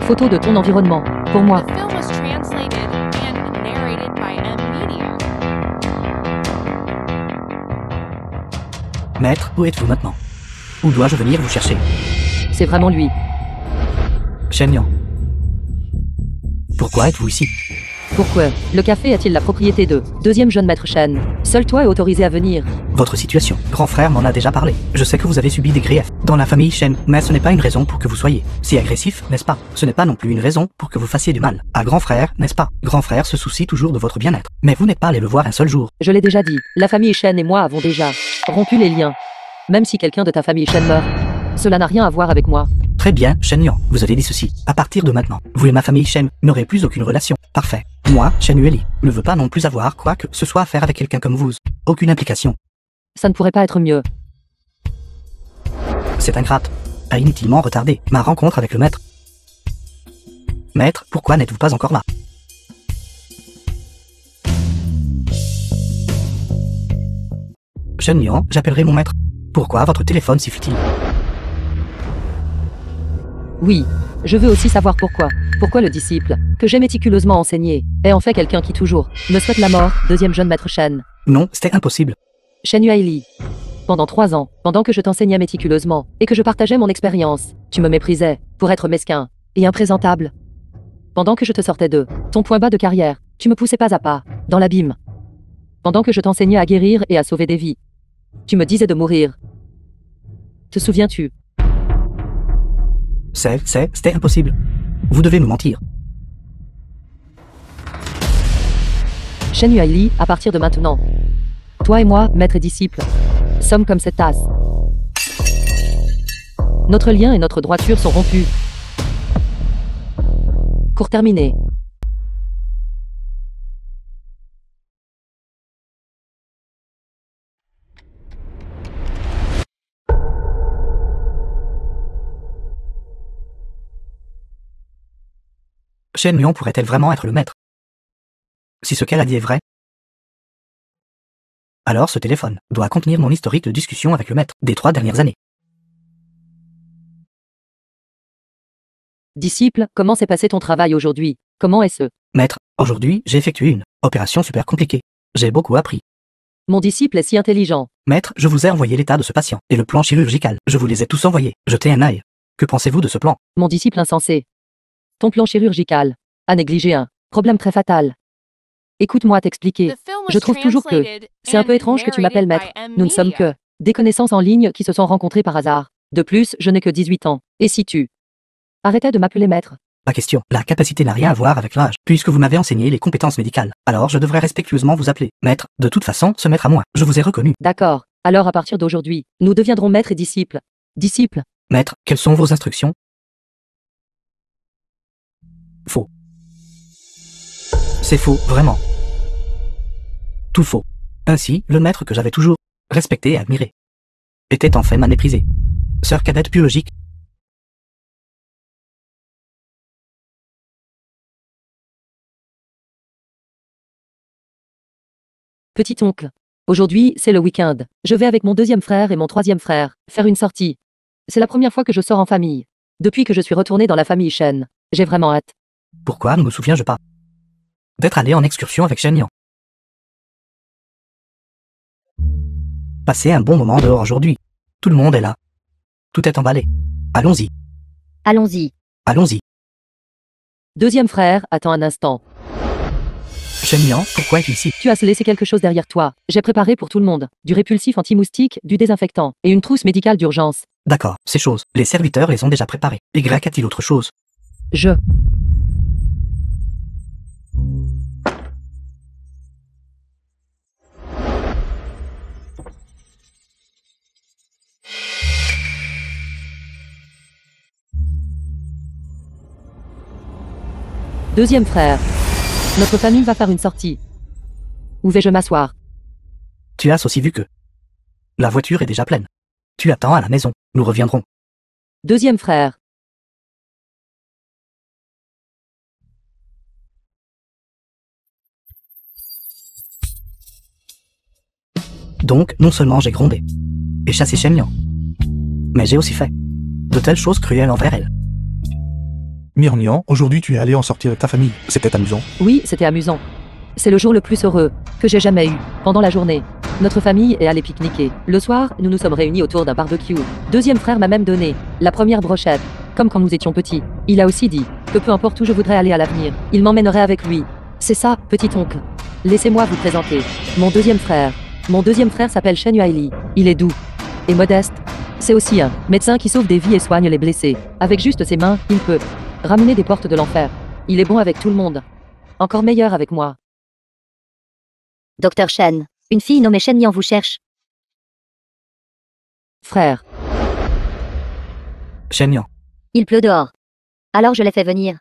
photo de ton environnement pour moi? The film was translated and narrated by M Media. Maître, où êtes-vous maintenant? Où dois-je venir vous chercher? C'est vraiment lui. Shen Yang. Pourquoi êtes-vous ici? Pourquoi? Le café a-t-il la propriété de 2e jeune maître Shen? Seul toi est autorisé à venir. Votre situation. Grand frère m'en a déjà parlé. Je sais que vous avez subi des griefs dans la famille Shen, mais ce n'est pas une raison pour que vous soyez si agressif, n'est-ce pas? Ce n'est pas non plus une raison pour que vous fassiez du mal à grand frère, n'est-ce pas? Grand frère se soucie toujours de votre bien-être. Mais vous n'êtes pas allé le voir un seul jour. Je l'ai déjà dit, la famille Shen et moi avons déjà rompu les liens. Même si quelqu'un de ta famille Shen meurt, cela n'a rien à voir avec moi. Très bien, Shen Yang, vous avez dit ceci. À partir de maintenant, vous et ma famille Shen n'aurez plus aucune relation. Parfait. Moi, Shen Ueli, ne veux pas non plus avoir quoi que ce soit à faire avec quelqu'un comme vous. Aucune implication. Ça ne pourrait pas être mieux. C'est ingrate. A inutilement retardé ma rencontre avec le maître. Maître, pourquoi n'êtes-vous pas encore là? Shen Yang, j'appellerai mon maître. Pourquoi votre téléphone siffle-t-il? Oui. Je veux aussi savoir pourquoi. Pourquoi le disciple, que j'ai méticuleusement enseigné, est en fait quelqu'un qui toujours me souhaite la mort, deuxième jeune maître Shen. Non, c'était impossible. Shen Yuaili. Pendant 3 ans, pendant que je t'enseignais méticuleusement, et que je partageais mon expérience, tu me méprisais, pour être mesquin et imprésentable. Pendant que je te sortais de ton point bas de carrière, tu me poussais pas à pas, dans l'abîme. Pendant que je t'enseignais à guérir et à sauver des vies, tu me disais de mourir. Te souviens-tu? C'était impossible. Vous devez me mentir. Shen Yuaili, à partir de maintenant. Toi et moi, maître et disciple, sommes comme cette tasse. Notre lien et notre droiture sont rompus. Cours terminé. Shen Yuan pourrait-elle vraiment être le maître? Si ce qu'elle a dit est vrai, alors ce téléphone doit contenir mon historique de discussion avec le maître des 3 dernières années. Disciple, comment s'est passé ton travail aujourd'hui? Comment est-ce? Maître, aujourd'hui, j'ai effectué une opération super compliquée. J'ai beaucoup appris. Mon disciple est si intelligent. Maître, je vous ai envoyé l'état de ce patient et le plan chirurgical. Je vous les ai tous envoyés. Jetez un œil. Que pensez-vous de ce plan? Mon disciple insensé. Ton plan chirurgical a négligé un problème très fatal. Écoute-moi t'expliquer. Je trouve toujours que c'est un peu étrange que tu m'appelles maître. Nous ne sommes que des connaissances en ligne qui se sont rencontrées par hasard. De plus, je n'ai que 18 ans. Et si tu arrêtais de m'appeler maître? Pas question. La capacité n'a rien à voir avec l'âge, puisque vous m'avez enseigné les compétences médicales. Alors je devrais respectueusement vous appeler maître. De toute façon, ce maître à moi. Je vous ai reconnu. D'accord. Alors à partir d'aujourd'hui, nous deviendrons maître et disciple. Disciple. Maître, quelles sont vos instructions? Faux. C'est faux, vraiment. Tout faux. Ainsi, le maître que j'avais toujours respecté et admiré était en fait ma méprisé. Sœur cadette biologique. Petit oncle. Aujourd'hui, c'est le week-end. Je vais avec mon deuxième frère et mon troisième frère faire une sortie. C'est la première fois que je sors en famille. Depuis que je suis retourné dans la famille Shen. J'ai vraiment hâte. Pourquoi ne me souviens-je pas d'être allé en excursion avec Shen Yuan? Passez un bon moment dehors aujourd'hui. Tout le monde est là. Tout est emballé. Allons-y. Allons-y. Allons-y. Deuxième frère, attends un instant. Shen Yuan, pourquoi es-tu ici? Tu as laissé quelque chose derrière toi. J'ai préparé pour tout le monde. Du répulsif anti-moustique, du désinfectant et une trousse médicale d'urgence. D'accord, ces choses. Les serviteurs les ont déjà préparées. Y a-t-il autre chose? Je... Deuxième frère. Notre famille va faire une sortie. Où vais-je m'asseoir? Tu as aussi vu que la voiture est déjà pleine. Tu attends à la maison. Nous reviendrons. Deuxième frère. Donc, non seulement j'ai grondé et chassé Shen Yuan, mais j'ai aussi fait de telles choses cruelles envers elle. Myrnian, aujourd'hui tu es allé en sortir avec ta famille. C'était amusant. Oui, c'était amusant. C'est le jour le plus heureux que j'ai jamais eu. Pendant la journée, notre famille est allée pique-niquer. Le soir, nous nous sommes réunis autour d'un barbecue. Deuxième frère m'a même donné la première brochette. Comme quand nous étions petits. Il a aussi dit que peu importe où je voudrais aller à l'avenir, il m'emmènerait avec lui. C'est ça, petit oncle. Laissez-moi vous présenter mon deuxième frère. Mon deuxième frère s'appelle Shen Yuaili. Il est doux et modeste. C'est aussi un médecin qui sauve des vies et soigne les blessés. Avec juste ses mains, il peut ramener des portes de l'enfer. Il est bon avec tout le monde. Encore meilleur avec moi. Docteur Shen, une fille nommée Shen Yuan vous cherche. Frère. Shen Yuan. Il pleut dehors. Alors je l'ai fait venir.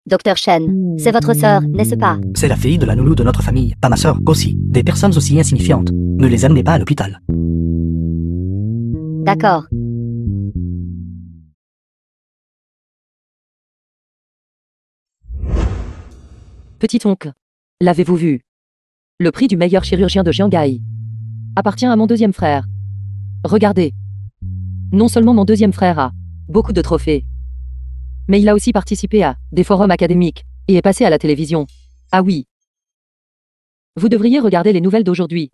Docteur Shen, c'est votre sœur, n'est-ce pas? C'est la fille de la nounou de notre famille, pas ma sœur, aussi. Des personnes aussi insignifiantes. Ne les amenez pas à l'hôpital. D'accord. Petit oncle. L'avez-vous vu? Le prix du meilleur chirurgien de Shanghai appartient à mon deuxième frère. Regardez. Non seulement mon deuxième frère a beaucoup de trophées, Mais il a aussi participé à des forums académiques et est passé à la télévision. Ah oui. Vous devriez regarder les nouvelles d'aujourd'hui.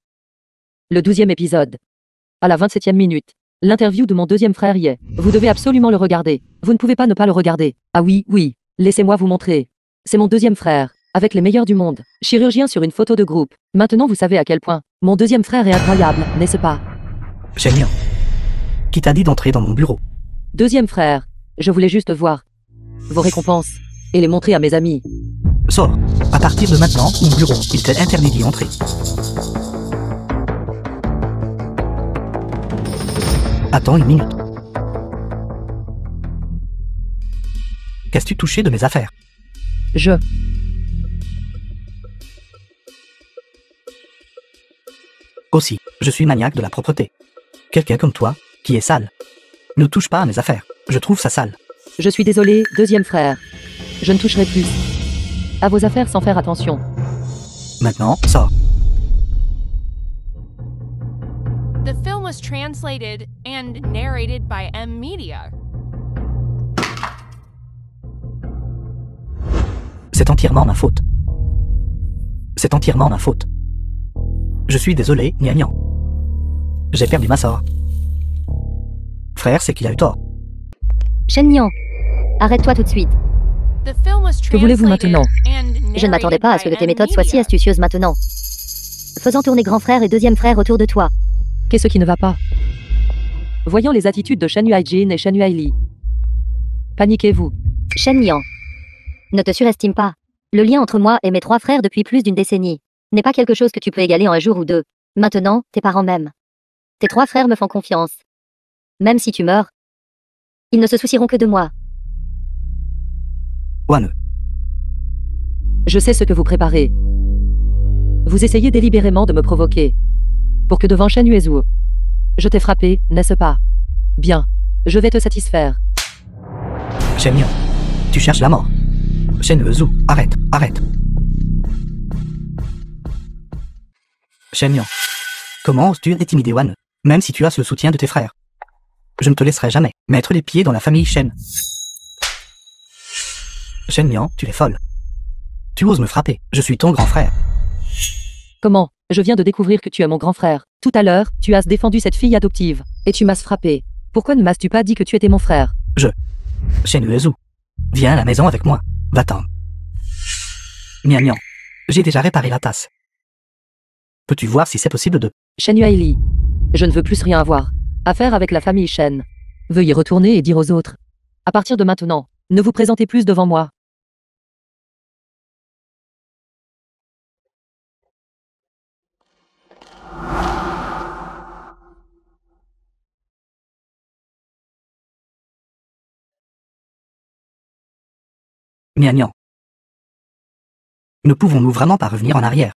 Le 12e épisode. À la 27e minute. L'interview de mon deuxième frère y est. Vous devez absolument le regarder. Vous ne pouvez pas ne pas le regarder. Ah oui, oui. Laissez-moi vous montrer. C'est mon deuxième frère, avec les meilleurs du monde. Chirurgien sur une photo de groupe. Maintenant vous savez à quel point mon deuxième frère est incroyable, n'est-ce pas? Shen-Yang. Qui t'a dit d'entrer dans mon bureau? Deuxième frère, je voulais juste voir vos récompenses et les montrer à mes amis. Sors. À partir de maintenant, mon bureau, il t'est interdit d'y entrer. Attends une minute. Qu'as-tu touché de mes affaires? Aussi, je suis maniaque de la propreté. Quelqu'un comme toi, qui est sale. Ne touche pas à mes affaires, je trouve ça sale. Je suis désolé, deuxième frère. Je ne toucherai plus à vos affaires sans faire attention. Maintenant, sors. The film was translated and narrated by M Media. C'est entièrement ma faute. C'est entièrement ma faute. Je suis désolé, Gnagnan. J'ai perdu ma sœur. Frère, c'est qu'il a eu tort. Shen-Yang, arrête-toi tout de suite. The film was Que voulez-vous maintenant? Je ne m'attendais pas à ce que tes méthodes soient si astucieuses maintenant. Faisant tourner grand frère et deuxième frère autour de toi. Qu'est-ce qui ne va pas? Voyons les attitudes de Shen Yuai-jin et Shen Yuai-li. Paniquez-vous. Shen-Yang, ne te surestime pas. Le lien entre moi et mes trois frères depuis plus d'une décennie n'est pas quelque chose que tu peux égaler en un jour ou deux. Maintenant, tes parents m'aiment. Tes trois frères me font confiance. Même si tu meurs, ils ne se soucieront que de moi. Wan. Je sais ce que vous préparez. Vous essayez délibérément de me provoquer. Pour que devant Shen Yuezu, je t'ai frappé, n'est-ce pas? Bien. Je vais te satisfaire. Shen-Yang, tu cherches la mort. Shen Yuezu, arrête, arrête. Shen-Yang, comment oses-tu intimider Wan, même si tu as le soutien de tes frères? Je ne te laisserai jamais mettre les pieds dans la famille Shen. Shen-Yang, tu es folle. Tu oses me frapper, je suis ton grand frère. Comment? Je viens de découvrir que tu es mon grand frère. Tout à l'heure, tu as défendu cette fille adoptive. Et tu m'as frappé. Pourquoi ne m'as-tu pas dit que tu étais mon frère? Shen Yuezu, viens à la maison avec moi. Va-t'en. Gnagnan, j'ai déjà réparé la tasse. Peux-tu voir si c'est possible de... Shen Yuai-li. Je ne veux plus rien avoir à faire avec la famille Shen. Veuillez retourner et dire aux autres. À partir de maintenant, ne vous présentez plus devant moi. Gnagnan. Ne pouvons-nous vraiment pas revenir en arrière?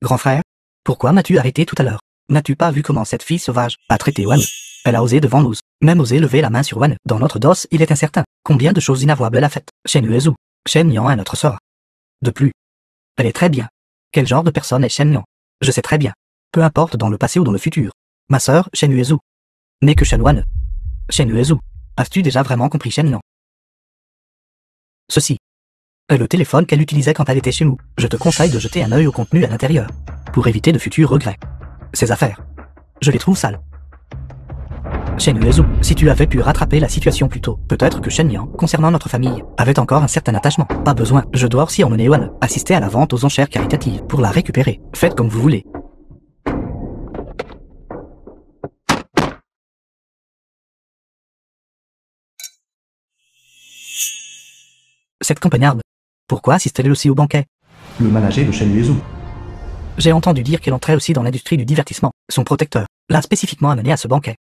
Grand frère, pourquoi m'as-tu arrêté tout à l'heure? N'as-tu pas vu comment cette fille sauvage a traité Wan? Elle a osé devant nous, même osé lever la main sur Wan. Dans notre dos, il est incertain. Combien de choses inavouables elle a faites? Shen Yuezu, Shen-Yang est notre sœur. De plus, elle est très bien. Quel genre de personne est Shen-Yang? Je sais très bien. Peu importe dans le passé ou dans le futur. Ma sœur, Shen Yuezu, n'est que Shen Wan. Shen Yuezu, as-tu déjà vraiment compris Shen-Yang? Ceci est le téléphone qu'elle utilisait quand elle était chez nous. Je te conseille de jeter un œil au contenu à l'intérieur, pour éviter de futurs regrets. Ces affaires, je les trouve sales. Shen Yuezu, si tu avais pu rattraper la situation plus tôt, peut-être que Shen-Yang, concernant notre famille, avait encore un certain attachement. Pas besoin, je dois aussi emmener Wan assister à la vente aux enchères caritatives pour la récupérer. Faites comme vous voulez. Cette campagnarde, pourquoi assiste-t-elle aussi au banquet? Le manager de Shen Yuezu. J'ai entendu dire qu'elle entrait aussi dans l'industrie du divertissement. Son protecteur l'a spécifiquement amenée à ce banquet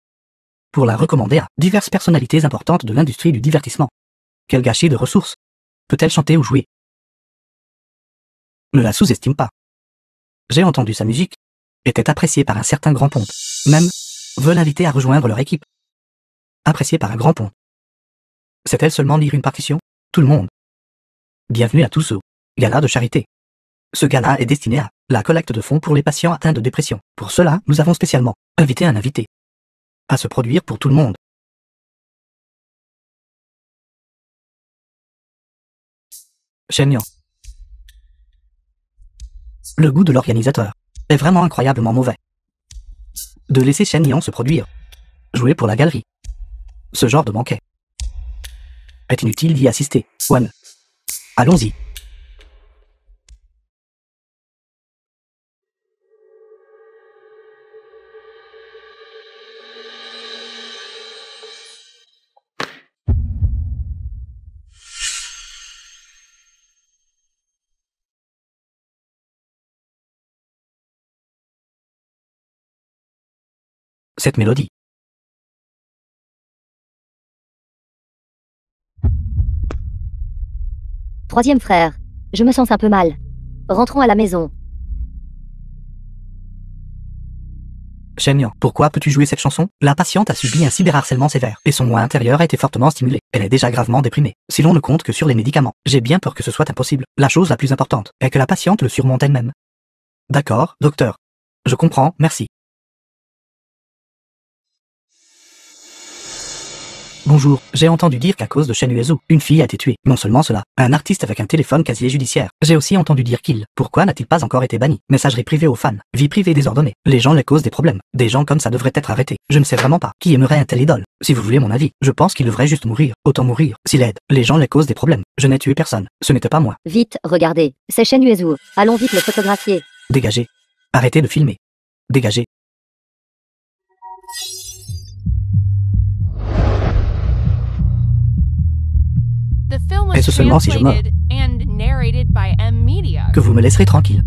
pour la recommander à diverses personnalités importantes de l'industrie du divertissement. Quel gâchis de ressources! Peut-elle chanter ou jouer? Ne la sous-estime pas. J'ai entendu sa musique, était appréciée par un certain grand ponte. Même, veut l'inviter à rejoindre leur équipe. Appréciée par un grand ponte. Sait-elle seulement lire une partition? Tout le monde. Bienvenue à tous au gala de charité. Ce gala est destiné à la collecte de fonds pour les patients atteints de dépression. Pour cela, nous avons spécialement invité un invité. à se produire pour tout le monde. Chaignant. Le goût de l'organisateur est vraiment incroyablement mauvais. De laisser Chaignant se produire, jouer pour la galerie. Ce genre de banquet est inutile d'y assister. One. Allons-y. Cette mélodie. Troisième frère. Je me sens un peu mal. Rentrons à la maison. Chaignant. Pourquoi peux-tu jouer cette chanson? La patiente a subi un cyberharcèlement sévère, et son moi intérieur a été fortement stimulé. Elle est déjà gravement déprimée. Si l'on ne compte que sur les médicaments, j'ai bien peur que ce soit impossible. La chose la plus importante est que la patiente le surmonte elle-même. D'accord, docteur. Je comprends, merci. Bonjour, j'ai entendu dire qu'à cause de Shen Yuezu, une fille a été tuée. Non seulement cela, un artiste avec un téléphone casier judiciaire. J'ai aussi entendu dire qu'il. Pourquoi n'a-t-il pas encore été banni? Messagerie privée aux fans, vie privée désordonnée. Les gens les causent des problèmes. Des gens comme ça devraient être arrêtés. Je ne sais vraiment pas qui aimerait un tel idole. Si vous voulez mon avis, je pense qu'il devrait juste mourir. Autant mourir, s'il aide. Les gens les causent des problèmes. Je n'ai tué personne. Ce n'était pas moi. Vite, regardez. C'est Shen Yuezu. Allons vite le photographier. Dégagez. Arrêtez de filmer. Dégagez. The film was Est-ce seulement si je meurs translated and narrated by M Media. que vous me laisserez tranquille?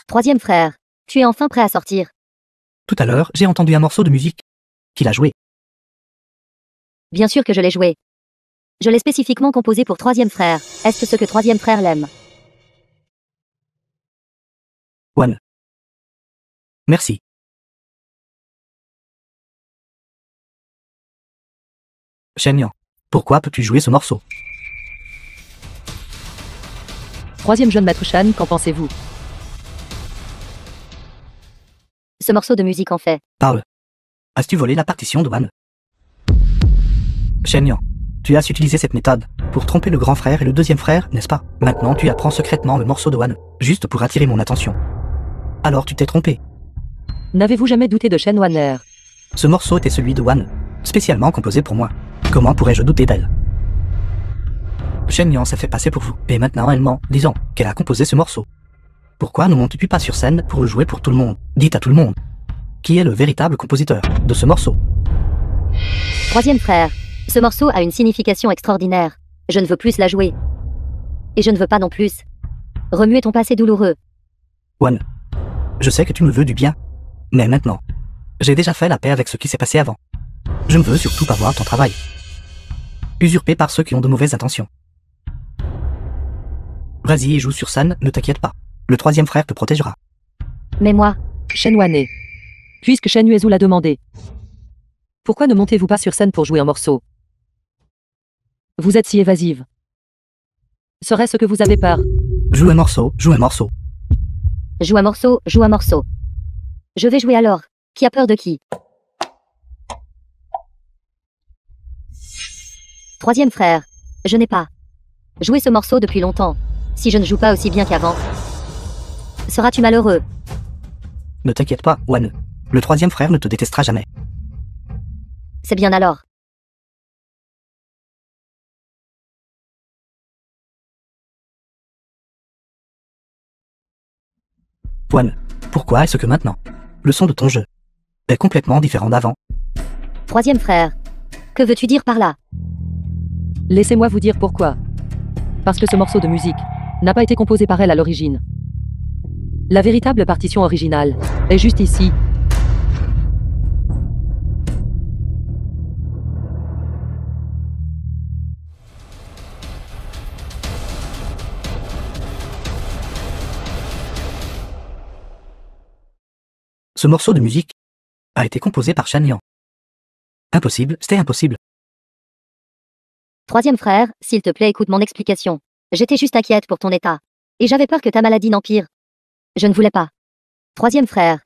Troisième frère. Tu es enfin prêt à sortir. Tout à l'heure, j'ai entendu un morceau de musique qu'il a joué. Bien sûr que je l'ai joué. Je l'ai spécifiquement composé pour troisième frère. Est-ce ce que troisième frère l'aime? One. Merci. Chaignant. Pourquoi peux-tu jouer ce morceau? Troisième jeune maître Shan, qu'en pensez-vous? Ce morceau de musique en fait. Parle. As-tu volé la partition de One? Chaignant. Tu as utilisé cette méthode pour tromper le grand frère et le deuxième frère, n'est-ce pas? Maintenant tu apprends secrètement le morceau de One, juste pour attirer mon attention. Alors tu t'es trompé. N'avez-vous jamais douté de Shen Wanner? Ce morceau était celui de One, spécialement composé pour moi. Comment pourrais-je douter d'elle? Chaignant s'est fait passer pour vous, et maintenant elle ment, disant qu'elle a composé ce morceau. Pourquoi ne montes-tu pas sur scène pour le jouer pour tout le monde? Dites à tout le monde. Qui est le véritable compositeur de ce morceau? Troisième frère. Ce morceau a une signification extraordinaire. Je ne veux plus la jouer. Et je ne veux pas non plus remuer ton passé douloureux. One. Je sais que tu me veux du bien. Mais maintenant, j'ai déjà fait la paix avec ce qui s'est passé avant. Je ne veux surtout pas voir ton travail usurpé par ceux qui ont de mauvaises intentions. Vas-y et joue sur scène, ne t'inquiète pas. Le troisième frère te protégera. Mais moi, Shen Wane. Puisque Shen Yuezu l'a demandé. Pourquoi ne montez-vous pas sur scène pour jouer un morceau? Vous êtes si évasive. Serait-ce que vous avez peur? Joue un morceau, joue un morceau. joue un morceau, joue un morceau. Je vais jouer alors. Qui a peur de qui? Troisième frère. Je n'ai pas joué ce morceau depuis longtemps. Si je ne joue pas aussi bien qu'avant, seras-tu malheureux? Ne t'inquiète pas, One. Le troisième frère ne te détestera jamais. C'est bien alors. One. Pourquoi est-ce que maintenant, le son de ton jeu est complètement différent d'avant? Troisième frère. Que veux-tu dire par là? Laissez-moi vous dire pourquoi. Parce que ce morceau de musique n'a pas été composé par elle à l'origine. La véritable partition originale est juste ici. Ce morceau de musique a été composé par Shan Yang. Impossible, c'était impossible. Troisième frère, s'il te plaît, écoute mon explication. J'étais juste inquiète pour ton état. Et j'avais peur que ta maladie n'empire. Je ne voulais pas. Troisième frère.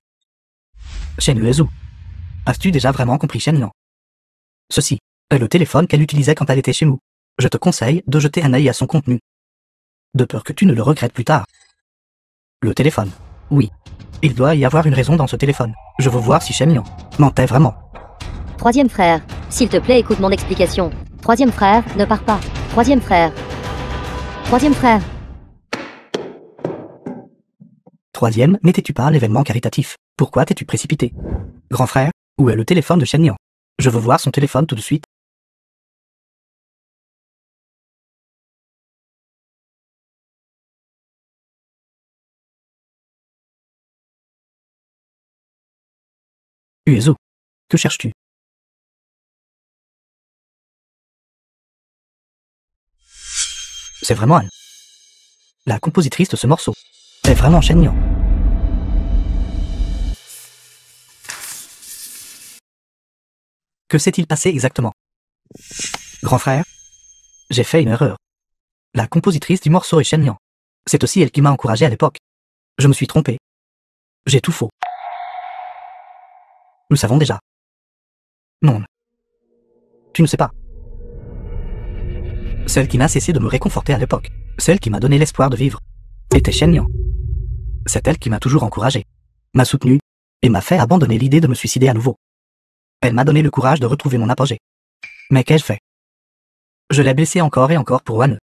Shen Yuezu. As-tu déjà vraiment compris Shen Liang? Ceci est le téléphone qu'elle utilisait quand elle était chez nous. Je te conseille de jeter un œil à son contenu. De peur que tu ne le regrettes plus tard. Le téléphone. Oui. Il doit y avoir une raison dans ce téléphone. Je veux voir si Shen Liang mentait vraiment. Troisième frère. S'il te plaît, écoute mon explication. Troisième frère, ne pars pas. Troisième frère. Troisième frère. Troisième, n'étais-tu pas à l'événement caritatif? Pourquoi t'es-tu précipité? Grand frère, où est le téléphone de Shen Liang? Je veux voir son téléphone tout de suite. Yuezu, que cherches-tu? C'est vraiment elle. La compositrice de ce morceau est vraiment Shen Liang. Que s'est-il passé exactement? Grand frère, j'ai fait une erreur. La compositrice du morceau est Shen Liang. C'est aussi elle qui m'a encouragé à l'époque. Je me suis trompé. J'ai tout faux. Nous savons déjà. Non. Tu ne sais pas. Celle qui n'a cessé de me réconforter à l'époque, celle qui m'a donné l'espoir de vivre, était Shen Liang. C'est elle qui m'a toujours encouragé, m'a soutenu, et m'a fait abandonner l'idée de me suicider à nouveau. Elle m'a donné le courage de retrouver mon apogée. Mais qu'ai-je fait? Je l'ai blessée encore et encore pour Wan.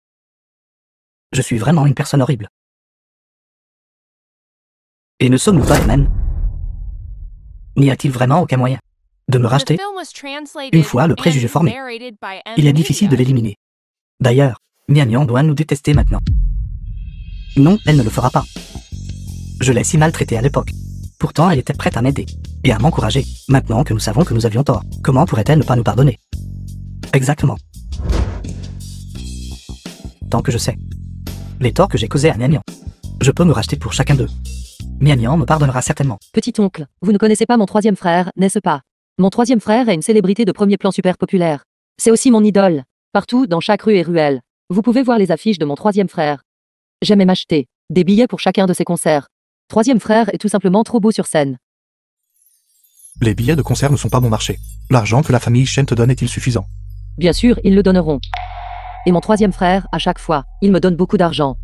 Je suis vraiment une personne horrible. Et ne sommes-nous pas les mêmes? N'y a-t-il vraiment aucun moyen de me racheter une fois le préjugé formé? Il est difficile de l'éliminer. D'ailleurs, Mian Yang doit nous détester maintenant. Non, elle ne le fera pas. Je l'ai si maltraitée à l'époque. Pourtant, elle était prête à m'aider et à m'encourager. Maintenant que nous savons que nous avions tort, comment pourrait-elle ne pas nous pardonner? Exactement. Tant que je sais les torts que j'ai causés à Mian Yang, je peux me racheter pour chacun d'eux. Mian Yang me pardonnera certainement. Petit oncle, vous ne connaissez pas mon troisième frère, n'est-ce pas? Mon troisième frère est une célébrité de premier plan super populaire. C'est aussi mon idole. Partout, dans chaque rue et ruelle, vous pouvez voir les affiches de mon troisième frère. J'aime m'acheter des billets pour chacun de ses concerts. Troisième frère est tout simplement trop beau sur scène. Les billets de concert ne sont pas bon marché. L'argent que la famille Shen te donne est-il suffisant? Bien sûr, ils le donneront. Et mon troisième frère, à chaque fois, il me donne beaucoup d'argent.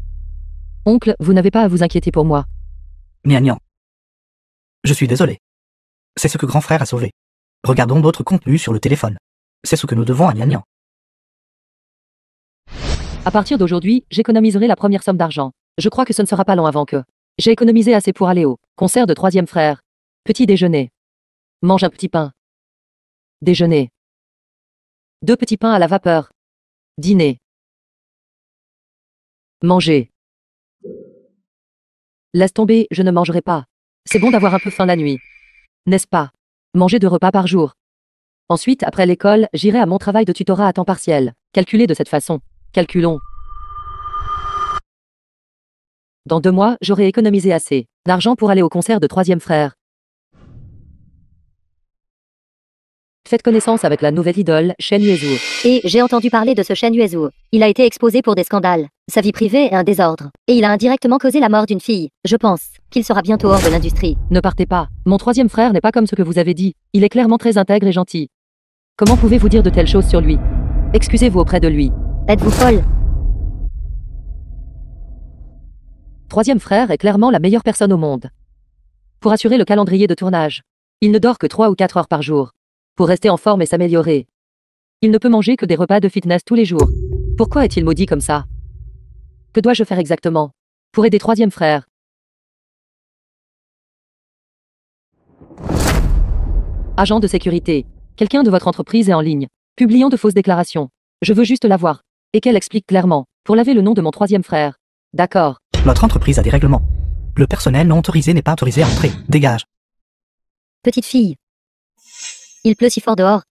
Oncle, vous n'avez pas à vous inquiéter pour moi. Mian Yang. Je suis désolé. C'est ce que grand frère a sauvé. Regardons d'autres contenus sur le téléphone. C'est ce que nous devons à Mian Yang. À partir d'aujourd'hui, j'économiserai la première somme d'argent. Je crois que ce ne sera pas long avant que j'ai économisé assez pour aller au concert de troisième frère. Petit déjeuner. Mange un petit pain. Déjeuner. 2 petits pains à la vapeur. Dîner. Manger. Laisse tomber, je ne mangerai pas. C'est bon d'avoir un peu faim la nuit. N'est-ce pas? Manger 2 repas par jour. Ensuite, après l'école, j'irai à mon travail de tutorat à temps partiel. Calculé de cette façon. Calculons. Dans 2 mois, j'aurai économisé assez d'argent pour aller au concert de troisième frère. Faites connaissance avec la nouvelle idole, Shen Yuezu. Et j'ai entendu parler de ce Shen Yuezu. Il a été exposé pour des scandales. Sa vie privée est un désordre. Et il a indirectement causé la mort d'une fille. Je pense qu'il sera bientôt hors de l'industrie. Ne partez pas. Mon troisième frère n'est pas comme ce que vous avez dit. Il est clairement très intègre et gentil. Comment pouvez-vous dire de telles choses sur lui? Excusez-vous auprès de lui. Êtes-vous folle? Troisième frère est clairement la meilleure personne au monde. Pour assurer le calendrier de tournage, il ne dort que 3 ou 4 heures par jour. Pour rester en forme et s'améliorer, il ne peut manger que des repas de fitness tous les jours. Pourquoi est-il maudit comme ça? Que dois-je faire exactement pour aider troisième frère? Agent de sécurité. Quelqu'un de votre entreprise est en ligne, publiant de fausses déclarations. Je veux juste la voir. Et qu'elle explique clairement, pour laver le nom de mon troisième frère. D'accord. Notre entreprise a des règlements. Le personnel non autorisé n'est pas autorisé à entrer. Dégage. Petite fille. Il pleut si fort dehors.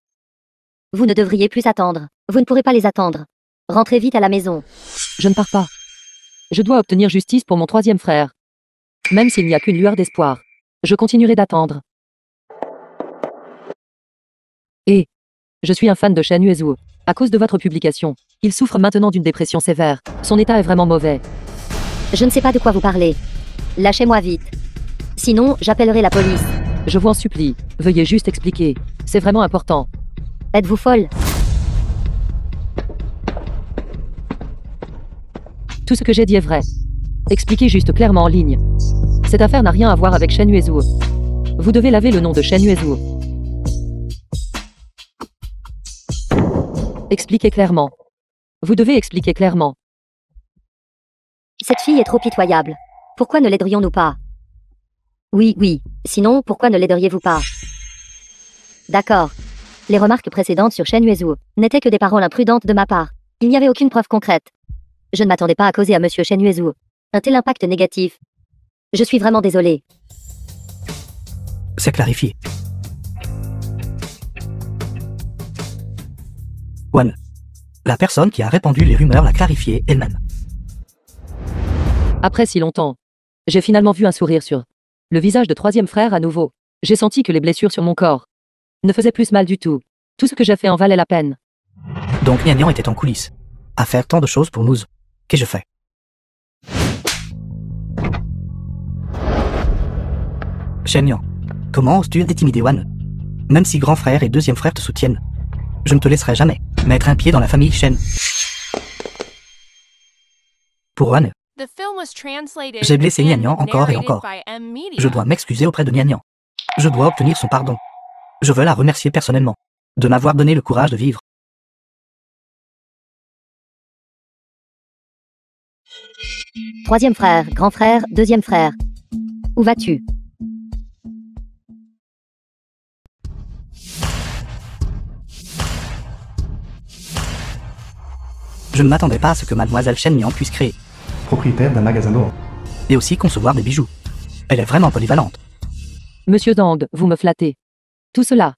Vous ne devriez plus attendre. Vous ne pourrez pas les attendre. Rentrez vite à la maison. Je ne pars pas. Je dois obtenir justice pour mon troisième frère. Même s'il n'y a qu'une lueur d'espoir, je continuerai d'attendre. Et je suis un fan de Shen Yuezu. À cause de votre publication, il souffre maintenant d'une dépression sévère. Son état est vraiment mauvais. Je ne sais pas de quoi vous parlez. Lâchez-moi vite. Sinon, j'appellerai la police. Je vous en supplie, veuillez juste expliquer. C'est vraiment important. Êtes-vous folle? Tout ce que j'ai dit est vrai. Expliquez juste clairement en ligne. Cette affaire n'a rien à voir avec Shen Yuezu. Vous devez laver le nom de Shen Yuezu. Expliquez clairement. Vous devez expliquer clairement. Cette fille est trop pitoyable. Pourquoi ne l'aiderions-nous pas? Oui. Sinon, pourquoi ne l'aideriez-vous pas? D'accord. Les remarques précédentes sur Shen Yuezu n'étaient que des paroles imprudentes de ma part. Il n'y avait aucune preuve concrète. Je ne m'attendais pas à causer à monsieur Shen Yuezu un tel impact négatif. Je suis vraiment désolée. C'est clarifié. Wan. La personne qui a répandu les rumeurs l'a clarifié elle-même. Après si longtemps, j'ai finalement vu un sourire sur le visage de troisième frère à nouveau. J'ai senti que les blessures sur mon corps ne faisaient plus mal du tout. Tout ce que j'ai fait en valait la peine. Donc Nian était en coulisses. À faire tant de choses pour nous. Qu'ai-je fait? Shen Yang, comment oses-tu intimider Wan? Même si grand frère et deuxième frère te soutiennent, je ne te laisserai jamais mettre un pied dans la famille Shen. Pour Wan, The film was translated j'ai blessé and Nian Yang encore et narrated encore. by M Media. Je dois m'excuser auprès de Nian Yang. Je dois obtenir son pardon. Je veux la remercier personnellement de m'avoir donné le courage de vivre. Troisième frère, grand frère, deuxième frère. Où vas-tu? Je ne m'attendais pas à ce que mademoiselle Shen Yang puisse créer, Propriétaire d'un magasin d'or. et aussi concevoir des bijoux. Elle est vraiment polyvalente. Monsieur Zhang, vous me flattez. Tout cela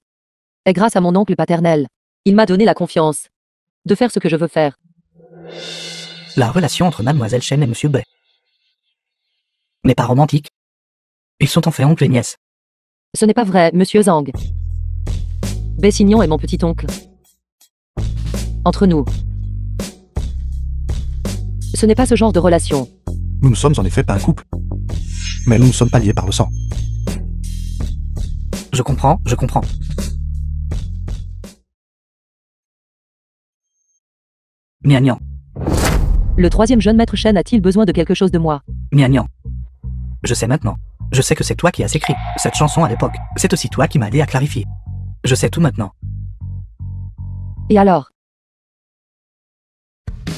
est grâce à mon oncle paternel. Il m'a donné la confiance de faire ce que je veux faire. La relation entre mademoiselle Shen et monsieur Bai n'est pas romantique. Ils sont en fait oncle et nièce. Ce n'est pas vrai, monsieur Zhang. Bessignon est mon petit-oncle. Entre nous, ce n'est pas ce genre de relation. Nous ne sommes en effet pas un couple. Mais nous ne sommes pas liés par le sang. Je comprends. Nian Yang, Le troisième jeune maître Shen a-t-il besoin de quelque chose de moi? Nian Yang. Je sais maintenant. Je sais que c'est toi qui as écrit cette chanson à l'époque. C'est aussi toi qui m'as aidé à clarifier. Je sais tout maintenant. Et alors?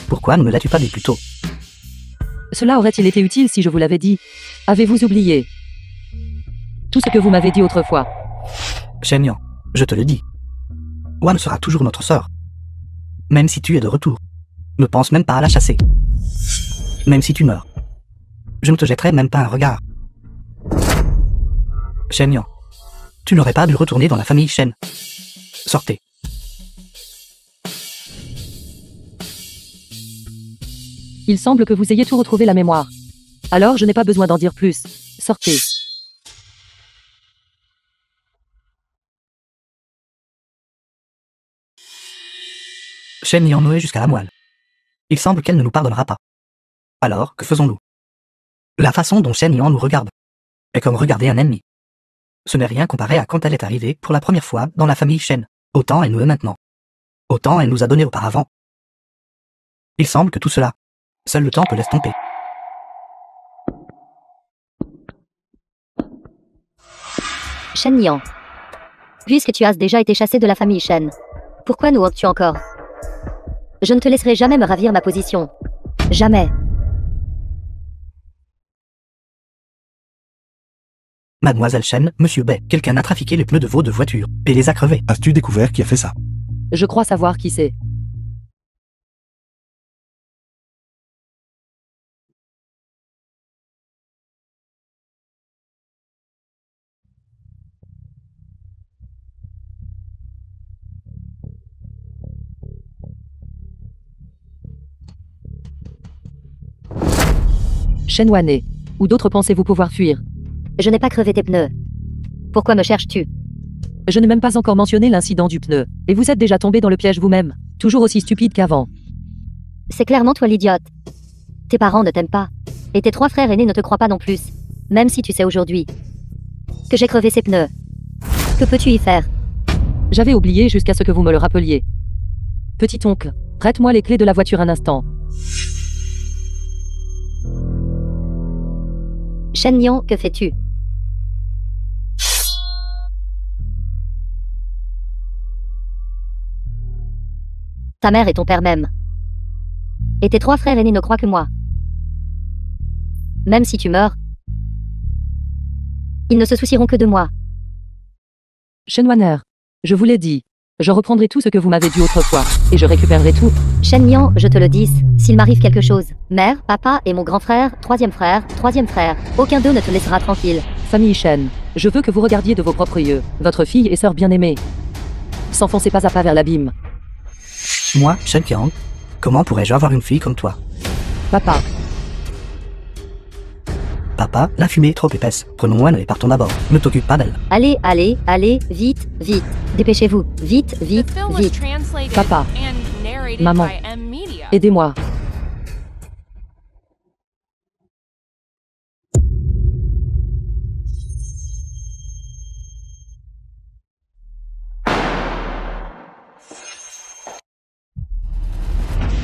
Pourquoi ne me l'as-tu pas dit plus tôt? Cela aurait-il été utile si je vous l'avais dit? Avez-vous oublié tout ce que vous m'avez dit autrefois? Shen Yang, je te le dis. Wan sera toujours notre sœur. Même si tu es de retour. Ne pense même pas à la chasser. Même si tu meurs. Je ne te jetterai même pas un regard. Shen Yang, tu n'aurais pas dû retourner dans la famille Shen. Sortez. Il semble que vous ayez tout retrouvé la mémoire. Alors je n'ai pas besoin d'en dire plus. Sortez. Shen Yang nouée jusqu'à la moelle. Il semble qu'elle ne nous pardonnera pas. Alors, que faisons-nous? La façon dont Shen Yang nous regarde est comme regarder un ennemi. Ce n'est rien comparé à quand elle est arrivée pour la première fois dans la famille Shen. Autant elle nous est maintenant. Autant elle nous a donné auparavant. Il semble que tout cela, seul le temps peut l'estomper. Shen Yang. Puisque tu as déjà été chassé de la famille Shen, pourquoi nous hantes-tu encore? Je ne te laisserai jamais me ravir ma position. Jamais. Mademoiselle Shen, monsieur Bai, quelqu'un a trafiqué les pneus de vos deux voitures et les a crevés. As-tu découvert qui a fait ça? Je crois savoir qui c'est. Shen Wane. Ou d'autres pensez-vous pouvoir fuir? Je n'ai pas crevé tes pneus. Pourquoi me cherches-tu? Je n'ai même pas encore mentionné l'incident du pneu. Et vous êtes déjà tombé dans le piège vous-même. Toujours aussi stupide qu'avant. C'est clairement toi l'idiote. Tes parents ne t'aiment pas. Et tes trois frères aînés ne te croient pas non plus. Même si tu sais aujourd'hui que j'ai crevé ses pneus. Que peux-tu y faire? J'avais oublié jusqu'à ce que vous me le rappeliez. Petit oncle, prête-moi les clés de la voiture un instant. Shen Nian, que fais-tu? Ta mère et ton père même. Et tes 3 frères aînés ne croient que moi. Même si tu meurs, ils ne se soucieront que de moi. Shen Wanner, je vous l'ai dit. Je reprendrai tout ce que vous m'avez dû autrefois, et je récupérerai tout. Shen Nian, je te le dis, s'il m'arrive quelque chose, mère, papa et mon grand frère, troisième frère, aucun d'eux ne te laissera tranquille. Famille Shen, je veux que vous regardiez de vos propres yeux, votre fille et sœur bien-aimée. S'enfoncez pas à pas vers l'abîme. Moi, Shen Qiang, comment pourrais-je avoir une fille comme toi? Papa, Papa, la fumée est trop épaisse. Prenons Wan et partons d'abord. Ne t'occupe pas d'elle. Allez, allez, allez, vite, vite. Dépêchez-vous. Vite, The vite, film was vite. translated Papa. and narrated Maman. by M Media. aidez-moi.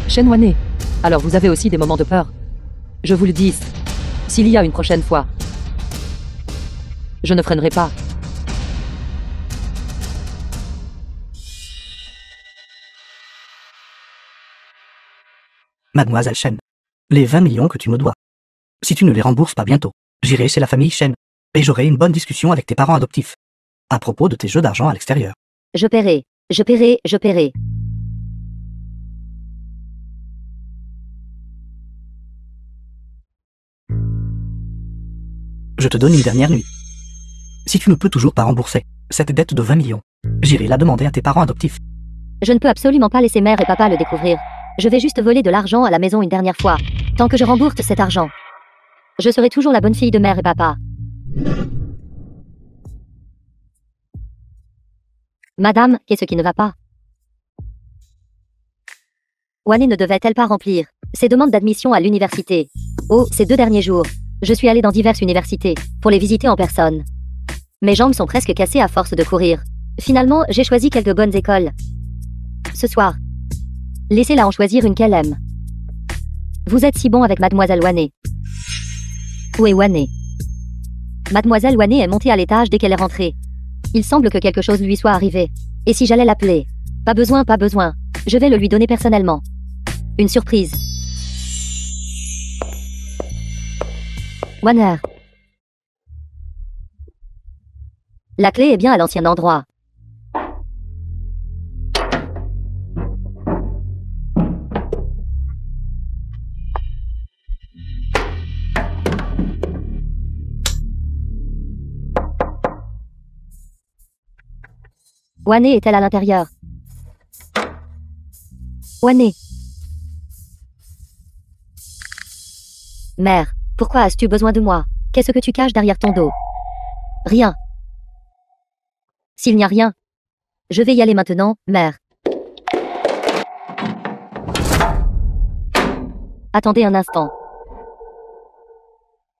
Shen Wanner. Alors vous avez aussi des moments de peur. Je vous le dis. S'il y a une prochaine fois, je ne freinerai pas. Mademoiselle Shen, les 20 millions que tu me dois. Si tu ne les rembourses pas bientôt, j'irai chez la famille Shen et j'aurai une bonne discussion avec tes parents adoptifs à propos de tes jeux d'argent à l'extérieur. Je paierai, je paierai, je paierai. Je te donne une dernière nuit. Si tu ne peux toujours pas rembourser cette dette de 20 millions, j'irai la demander à tes parents adoptifs. Je ne peux absolument pas laisser mère et papa le découvrir. Je vais juste voler de l'argent à la maison une dernière fois. Tant que je rembourse cet argent, je serai toujours la bonne fille de mère et papa. Madame, qu'est-ce qui ne va pas? Wanner ne devait-elle pas remplir ses demandes d'admission à l'université? Oh, ces 2 derniers jours, je suis allée dans diverses universités pour les visiter en personne. Mes jambes sont presque cassées à force de courir. Finalement, j'ai choisi quelques bonnes écoles. Ce soir, laissez-la en choisir une qu'elle aime. Vous êtes si bon avec Mademoiselle Wanner. Où est Wanner? Mademoiselle Wanner est montée à l'étage dès qu'elle est rentrée. Il semble que quelque chose lui soit arrivé. Et si j'allais l'appeler? Pas besoin, pas besoin. Je vais le lui donner personnellement. Une surprise. Wanner. La clé est bien à l'ancien endroit. Wanner est-elle à l'intérieur? Wanner. Mère, pourquoi as-tu besoin de moi? Qu'est-ce que tu caches derrière ton dos? Rien. S'il n'y a rien, je vais y aller maintenant, mère. Attendez un instant.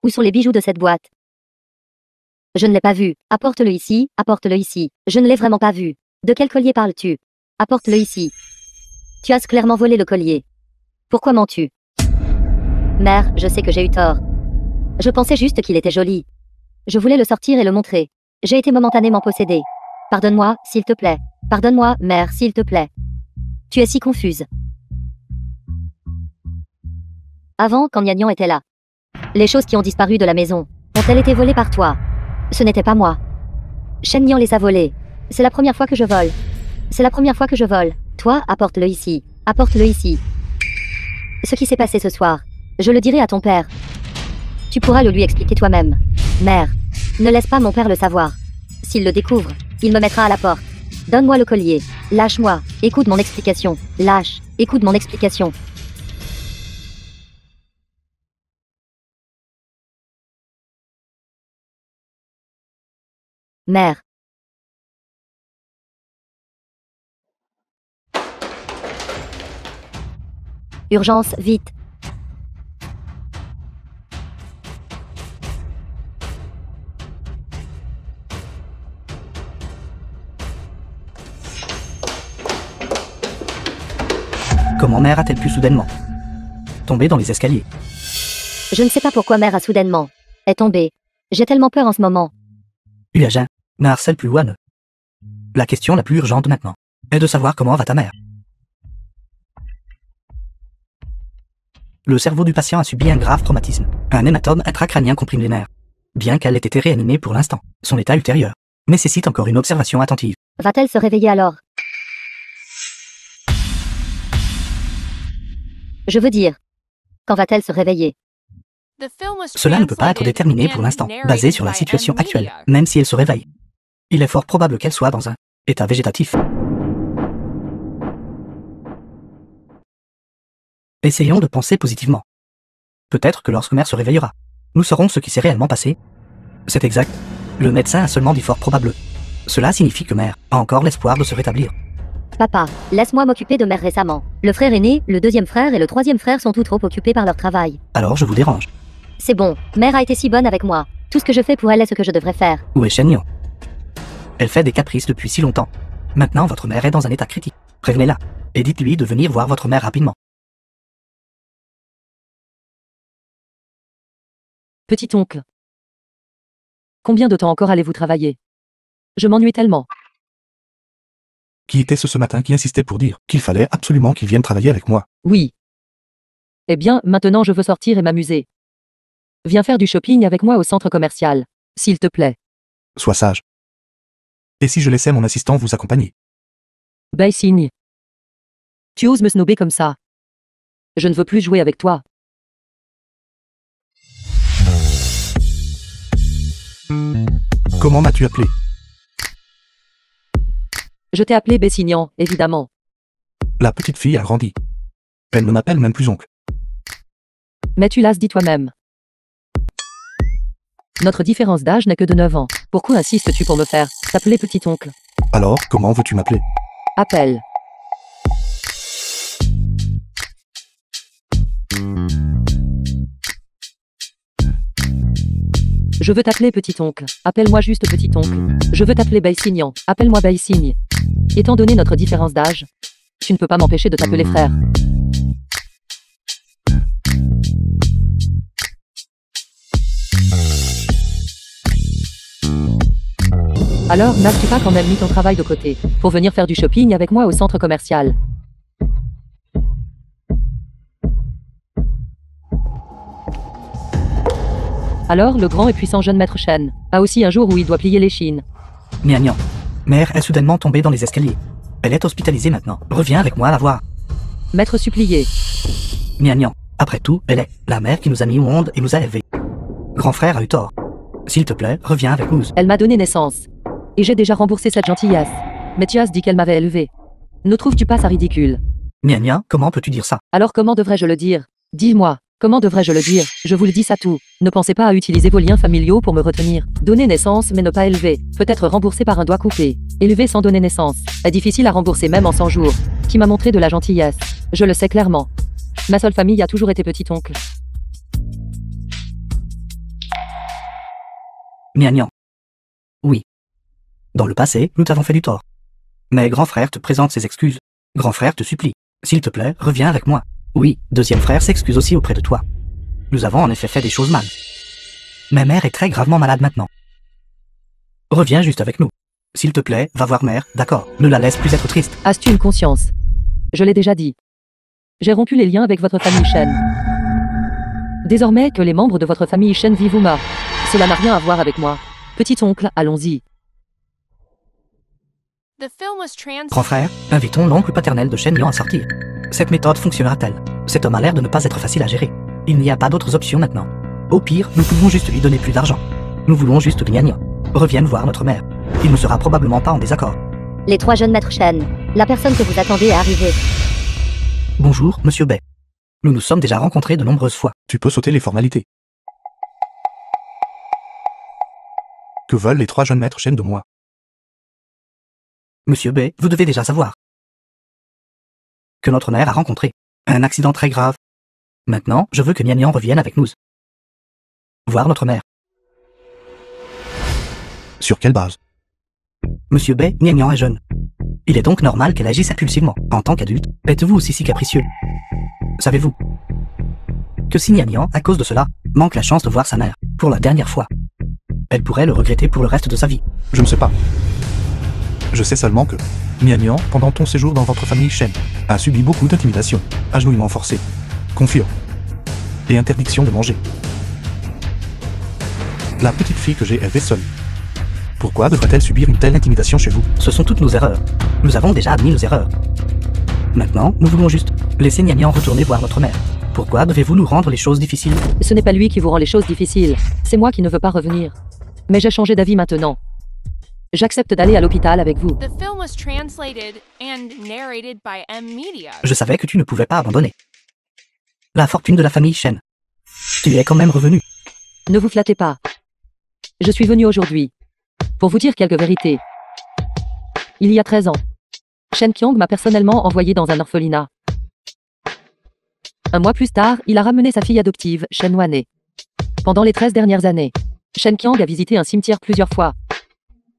Où sont les bijoux de cette boîte? Je ne l'ai pas vu. Apporte-le ici, apporte-le ici. Je ne l'ai vraiment pas vu. De quel collier parles-tu? Apporte-le ici. Tu as clairement volé le collier. Pourquoi mens-tu? Mère, je sais que j'ai eu tort. Je pensais juste qu'il était joli. Je voulais le sortir et le montrer. J'ai été momentanément possédée. Pardonne-moi, s'il te plaît. Pardonne-moi, mère, s'il te plaît. Tu es si confuse. Avant, quand Nian était là, les choses qui ont disparu de la maison ont-elles été volées par toi? Ce n'était pas moi. Shen Nian les a volées. C'est la première fois que je vole. C'est la première fois que je vole. Toi, apporte-le ici. Apporte-le ici. Ce qui s'est passé ce soir, je le dirai à ton père. Tu pourras le lui expliquer toi-même. Mère, ne laisse pas mon père le savoir. S'il le découvre, il me mettra à la porte. Donne-moi le collier. Lâche-moi. Écoute mon explication. Lâche. Écoute mon explication. Mère. Urgence, vite. Comment mère a-t-elle pu soudainement tomber dans les escaliers? Je ne sais pas pourquoi mère a soudainement est tombée. J'ai tellement peur en ce moment. Uagin, ne harcèle plus Wan. La question la plus urgente maintenant est de savoir comment va ta mère. Le cerveau du patient a subi un grave traumatisme. Un hématome intracrânien comprime les nerfs. Bien qu'elle ait été réanimée pour l'instant, son état ultérieur nécessite encore une observation attentive. Va-t-elle se réveiller alors? Je veux dire, quand va-t-elle se réveiller? The film was Cela ne peut pas être translated déterminé pour and l'instant, narrated basé sur la by situation M actuelle, Media. même si elle se réveille. Il est fort probable qu'elle soit dans un état végétatif. Essayons de penser positivement. Peut-être que lorsque mère se réveillera, nous saurons ce qui s'est réellement passé. C'est exact. Le médecin a seulement dit fort probable. Cela signifie que mère a encore l'espoir de se rétablir. Papa, laisse-moi m'occuper de mère récemment. Le frère aîné, le deuxième frère et le troisième frère sont tous trop occupés par leur travail. Alors je vous dérange. C'est bon, mère a été si bonne avec moi. Tout ce que je fais pour elle est ce que je devrais faire. Où est Shen Nian? Elle fait des caprices depuis si longtemps. Maintenant votre mère est dans un état critique. Prévenez-la. Et dites-lui de venir voir votre mère rapidement. Petit oncle. Combien de temps encore allez-vous travailler? Je m'ennuie tellement. Qui était ce matin qui insistait pour dire qu'il fallait absolument qu'il vienne travailler avec moi? Oui. Eh bien, maintenant je veux sortir et m'amuser. Viens faire du shopping avec moi au centre commercial, s'il te plaît. Sois sage. Et si je laissais mon assistant vous accompagner? Bay signe. Tu oses me snober comme ça. Je ne veux plus jouer avec toi. Comment m'as-tu appelé? Je t'ai appelé Bessignan, évidemment. La petite fille a grandi. Elle ne m'appelle même plus oncle. Mais tu l'as dit toi-même. Notre différence d'âge n'est que de 9 ans. Pourquoi insistes-tu pour me faire t'appeler petit oncle? Alors, comment veux-tu m'appeler? Appelle. Je veux t'appeler petit oncle. Appelle-moi juste petit oncle. Je veux t'appeler Baïsignan. Appelle-moi Baïsigne. Étant donné notre différence d'âge, tu ne peux pas m'empêcher de t'appeler frère. Alors, n'as-tu pas quand même mis ton travail de côté pour venir faire du shopping avec moi au centre commercial? Alors, le grand et puissant jeune maître Shen a aussi un jour où il doit plier les chines. Nian Nian. Mère est soudainement tombée dans les escaliers. Elle est hospitalisée maintenant. Reviens avec moi la voir. Maître supplié. Nian Nian. Après tout, elle est la mère qui nous a mis au monde et nous a élevés. Grand frère a eu tort. S'il te plaît, reviens avec nous. Elle m'a donné naissance. Et j'ai déjà remboursé cette gentillesse. Mais tu as dit qu'elle m'avait élevé. Ne trouves-tu pas ça ridicule? Nian Nian, comment peux-tu dire ça? Alors comment devrais-je le dire? Dis-moi, comment devrais-je le dire? Je vous le dis ça tout. Ne pensez pas à utiliser vos liens familiaux pour me retenir. Donner naissance mais ne pas élever. Peut être remboursé par un doigt coupé. Élever sans donner naissance est difficile à rembourser même en 100 jours. Qui m'a montré de la gentillesse. Je le sais clairement. Ma seule famille a toujours été petit-oncle. Nian Nian. Oui. Dans le passé, nous t'avons fait du tort. Mais grand frère te présente ses excuses. Grand frère te supplie. S'il te plaît, reviens avec moi. Oui, deuxième frère s'excuse aussi auprès de toi. Nous avons en effet fait des choses mal. Mais mère est très gravement malade maintenant. Reviens juste avec nous. S'il te plaît, va voir mère, d'accord. Ne la laisse plus être triste. As-tu une conscience? Je l'ai déjà dit. J'ai rompu les liens avec votre famille Shen. Désormais que les membres de votre famille Shen vivent ou meurent, cela n'a rien à voir avec moi. Petit oncle, allons-y. The film was Grand translated. frère, invitons l'oncle paternel de Shen Nian à sortir. Cette méthode fonctionnera-t-elle? Cet homme a l'air de ne pas être facile à gérer. Il n'y a pas d'autres options maintenant. Au pire, nous pouvons juste lui donner plus d'argent. Nous voulons juste que Nian Nian revienne voir notre mère. Il ne sera probablement pas en désaccord. Les trois jeunes maîtres Shen. La personne que vous attendez est arrivée. Bonjour, monsieur Bay. Nous nous sommes déjà rencontrés de nombreuses fois. Tu peux sauter les formalités. Que veulent les trois jeunes maîtres Shen de moi? Monsieur Bay, vous devez déjà savoir que notre mère a rencontré un accident très grave. Maintenant, je veux que Nian Nian revienne avec nous. Voir notre mère. Sur quelle base? Monsieur Bay, Nian est jeune. Il est donc normal qu'elle agisse impulsivement. En tant qu'adulte, êtes-vous aussi si capricieux? Savez-vous que si Nian, à cause de cela, manque la chance de voir sa mère, pour la dernière fois, elle pourrait le regretter pour le reste de sa vie? Je ne sais pas. Je sais seulement que Nian, pendant ton séjour dans votre famille Shen, a subi beaucoup d'intimidations, agenouillements forcés, confiants et interdiction de manger. La petite fille que j'ai élevée seule. Pourquoi devrait-elle subir une telle intimidation chez vous? Ce sont toutes nos erreurs. Nous avons déjà admis nos erreurs. Maintenant, nous voulons juste laisser Nian retourner voir notre mère. Pourquoi devez-vous nous rendre les choses difficiles? Ce n'est pas lui qui vous rend les choses difficiles. C'est moi qui ne veux pas revenir. Mais j'ai changé d'avis maintenant. J'accepte d'aller à l'hôpital avec vous. The film was translated and narrated by M Media. Je savais que tu ne pouvais pas abandonner la fortune de la famille Shen. Tu y es quand même revenu. Ne vous flattez pas. Je suis venu aujourd'hui pour vous dire quelques vérités. Il y a 13 ans, Shen Qiang m'a personnellement envoyé dans un orphelinat. Un mois plus tard, il a ramené sa fille adoptive, Shen Wane. Pendant les 13 dernières années, Shen Qiang a visité un cimetière plusieurs fois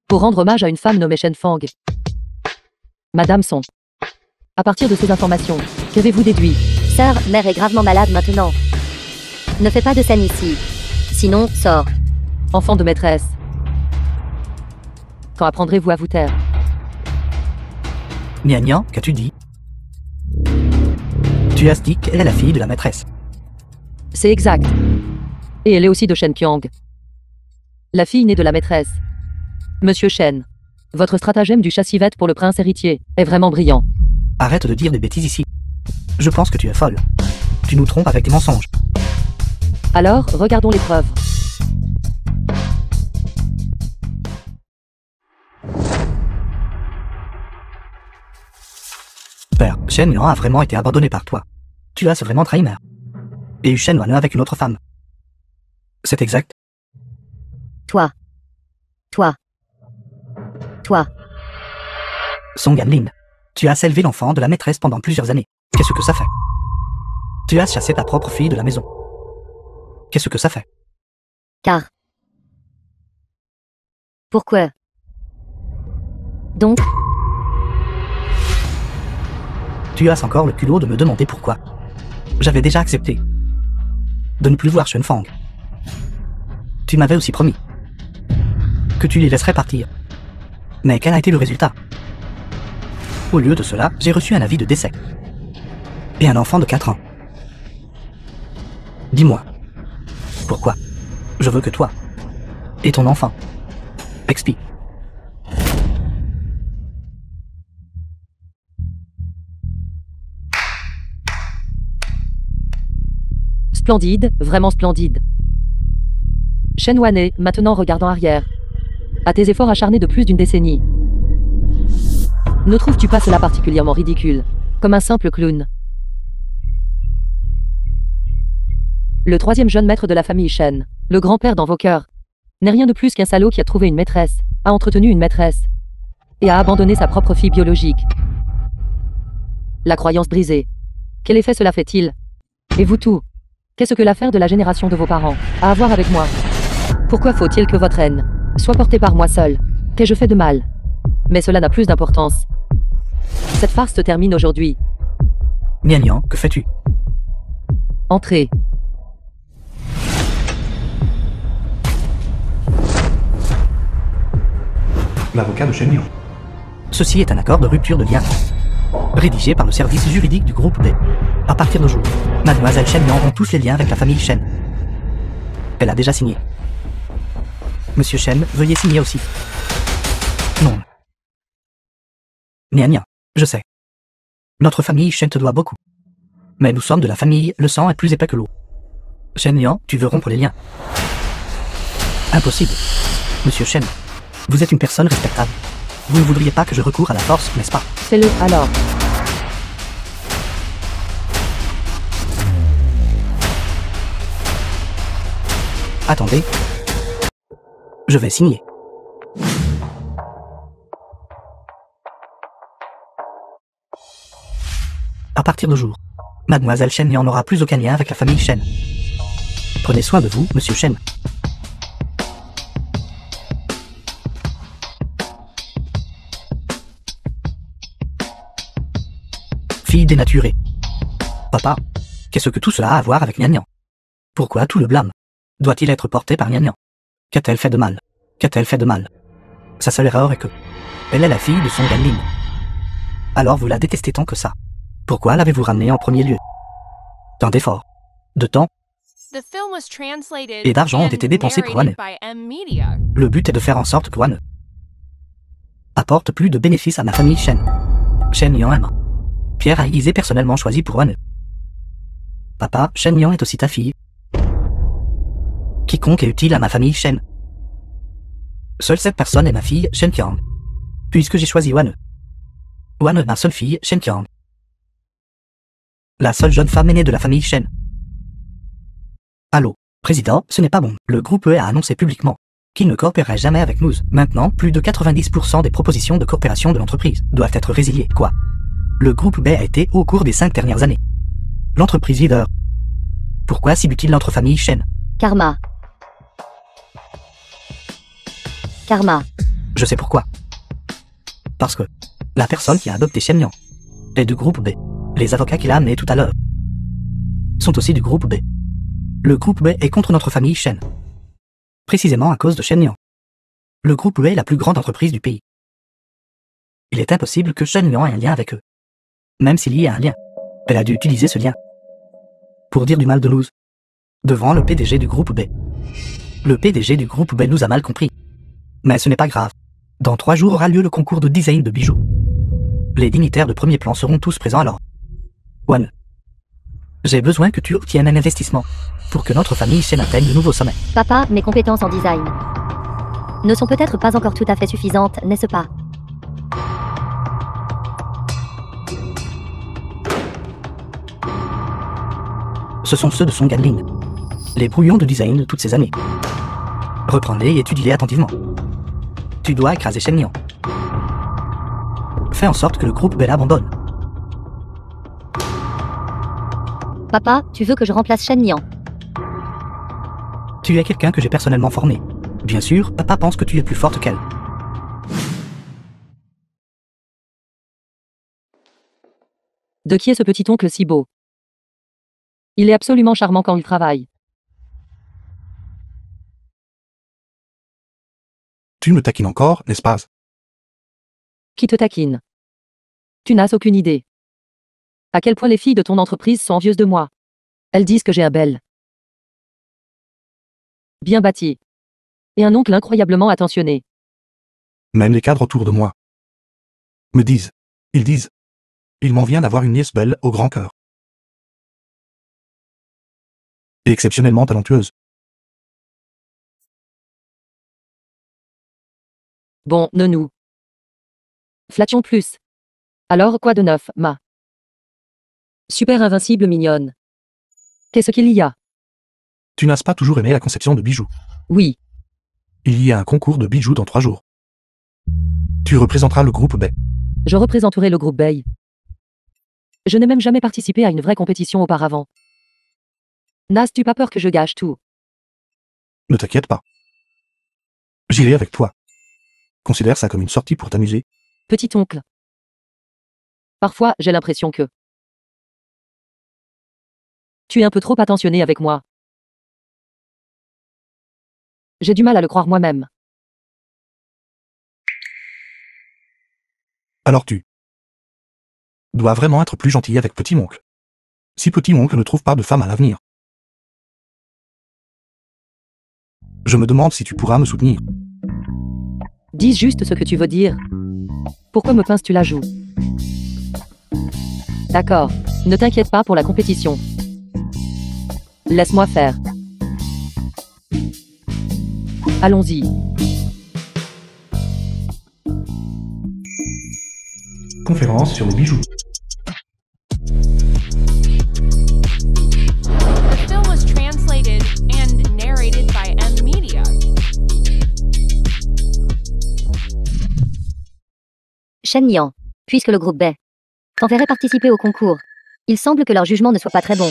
pour rendre hommage à une femme nommée Shen Fang. Madame Song. À partir de ces informations, qu'avez-vous déduit? Sœur, mère est gravement malade maintenant. Ne fais pas de scène ici. Sinon, sors. Enfant de maîtresse. Quand apprendrez-vous à vous taire? Nian, qu'as-tu dit? Tu as dit qu'elle est la fille de la maîtresse. C'est exact. Et elle est aussi de Shen Qiang. La fille née de la maîtresse. Monsieur Shen, votre stratagème du chassivette pour le prince héritier est vraiment brillant. Arrête de dire des bêtises ici. Je pense que tu es folle. Tu nous trompes avec tes mensonges. Alors, regardons les preuves. Père, Shen Yuan a vraiment été abandonné par toi. Tu as vraiment trahi mère. Et eu Shen Wane avec une autre femme. C'est exact. Toi. Song Ganlin, tu as élevé l'enfant de la maîtresse pendant plusieurs années. Qu'est-ce que ça fait? Tu as chassé ta propre fille de la maison. Qu'est-ce que ça fait? Car. Pourquoi? Donc, Tu as encore le culot de me demander pourquoi. J'avais déjà accepté de ne plus voir Shen Fang. Tu m'avais aussi promis que tu les laisserais partir. Mais quel a été le résultat? Au lieu de cela, j'ai reçu un avis de décès. Et un enfant de 4 ans. Dis-moi, pourquoi je veux que toi et ton enfant expient. Splendide, vraiment splendide. Shen Wane, maintenant regardant arrière. À tes efforts acharnés de plus d'une décennie. Ne trouves-tu pas cela particulièrement ridicule? Comme un simple clown. Le troisième jeune maître de la famille Shen, le grand-père dans vos cœurs, n'est rien de plus qu'un salaud qui a trouvé une maîtresse, a entretenu une maîtresse, et a abandonné sa propre fille biologique. La croyance brisée. Quel effet cela fait-il? Et vous tout? Qu'est-ce que l'affaire de la génération de vos parents a à voir avec moi? Pourquoi faut-il que votre haine soit portée par moi seul? Qu'ai-je fait de mal? Mais cela n'a plus d'importance. Cette farce se termine aujourd'hui. Nian, que fais-tu? Entrez. L'avocat de Shen Yuan. Ceci est un accord de rupture de lien, rédigé par le service juridique du groupe B. À partir d'aujourd'hui, Mademoiselle Shen Yuan rompt tous les liens avec la famille Shen. Elle a déjà signé. Monsieur Shen, veuillez signer aussi. Non. Nian, je sais. Notre famille Shen te doit beaucoup. Mais nous sommes de la famille, le sang est plus épais que l'eau. Shen Yuan, tu veux rompre les liens. Impossible. Monsieur Shen, vous êtes une personne respectable. Vous ne voudriez pas que je recoure à la force, n'est-ce pas? Fais-le alors. Attendez. Je vais signer. À partir de jour, Mademoiselle Shen n'y en aura plus aucun lien avec la famille Shen. Prenez soin de vous, Monsieur Shen. fille dénaturée. Papa, qu'est-ce que tout cela a à voir avec Nyan? Pourquoi tout le blâme doit-il être porté par Nyan? Qu'a-t-elle fait de mal? Qu'a-t-elle fait de mal? Sa seule erreur est que elle est la fille de son Ganlin. Alors vous la détestez tant que ça. Pourquoi l'avez-vous ramenée en premier lieu? Tant d'efforts, de temps The film was translated et d'argent ont and été dépensés pour narrated Wane. by M-Media. Le but est de faire en sorte que Wane apporte plus de bénéfices à ma famille Shen. Shen Yang. Pierre a Isé personnellement choisi pour Wane. Papa, Shen Yang est aussi ta fille. Quiconque est utile à ma famille Shen. Seule cette personne est ma fille, Shen Qiang. Puisque j'ai choisi Wane. Wane est ma seule fille, Shen Qiang. La seule jeune femme aînée de la famille Shen. Allô, président, ce n'est pas bon. Le groupe E a annoncé publiquement qu'il ne coopérerait jamais avec nous. Maintenant, plus de 90% des propositions de coopération de l'entreprise doivent être résiliées. Quoi? Le groupe B a été au cours des 5 dernières années l'entreprise leader. Pourquoi cibule-t-il notre famille Shen? Karma. Karma. Je sais pourquoi. Parce que la personne qui a adopté Shen Yang est du groupe B. Les avocats qu'il a amenés tout à l'heure sont aussi du groupe B. Le groupe B est contre notre famille Shen. Précisément à cause de Shen Yang. Le groupe B est la plus grande entreprise du pays. Il est impossible que Shen Yang ait un lien avec eux. Même s'il y a un lien, elle a dû utiliser ce lien pour dire du mal de nous devant le PDG du groupe B. Le PDG du groupe B nous a mal compris. Mais ce n'est pas grave. Dans 3 jours aura lieu le concours de design de bijoux. Les dignitaires de premier plan seront tous présents alors. Wane, j'ai besoin que tu obtiennes un investissement pour que notre famille Shen atteigne de nouveaux sommets. Papa, mes compétences en design ne sont peut-être pas encore tout à fait suffisantes, n'est-ce pas? Ce sont ceux de son Ganlin. Les brouillons de design de toutes ces années. Reprends-les et étudie-les attentivement. Tu dois écraser Shen Yang. Fais en sorte que le groupe B l'abandonne. Papa, tu veux que je remplace Shen Yang? Tu es quelqu'un que j'ai personnellement formé. Bien sûr, papa pense que tu es plus forte qu'elle. De qui est ce petit oncle si beau? Il est absolument charmant quand il travaille. Tu me taquines encore, n'est-ce pas? Qui te taquine? Tu n'as aucune idée. À quel point les filles de ton entreprise sont envieuses de moi. Elles disent que j'ai un bel, bien bâti, et un oncle incroyablement attentionné. Même les cadres autour de moi me disent. Ils disent. Il m'en vient d'avoir une nièce belle au grand cœur. Et exceptionnellement talentueuse. Bon, ne nous flattions plus. Alors quoi de neuf, ma super invincible mignonne? Qu'est-ce qu'il y a? Tu n'as pas toujours aimé la conception de bijoux. Oui, Il y a un concours de bijoux dans 3 jours. Tu représenteras le groupe B. je représenterai le groupe Bay. Je n'ai même jamais participé à une vraie compétition auparavant. N'as-tu pas peur que je gâche tout? Ne t'inquiète pas. J'irai avec toi. Considère ça comme une sortie pour t'amuser. Petit oncle. Parfois, j'ai l'impression que tu es un peu trop attentionné avec moi. J'ai du mal à le croire moi-même. Alors tu dois vraiment être plus gentil avec petit oncle. Si petit oncle ne trouve pas de femme à l'avenir. Je me demande si tu pourras me soutenir. Dis juste ce que tu veux dire. Pourquoi me pinces-tu la joue? D'accord. Ne t'inquiète pas pour la compétition. Laisse-moi faire. Allons-y. Conférence sur les bijoux. The film was translated and narrated by M-Media. Shen Yang, puisque le groupe B t'enverrait participer au concours, il semble que leur jugement ne soit pas très bon.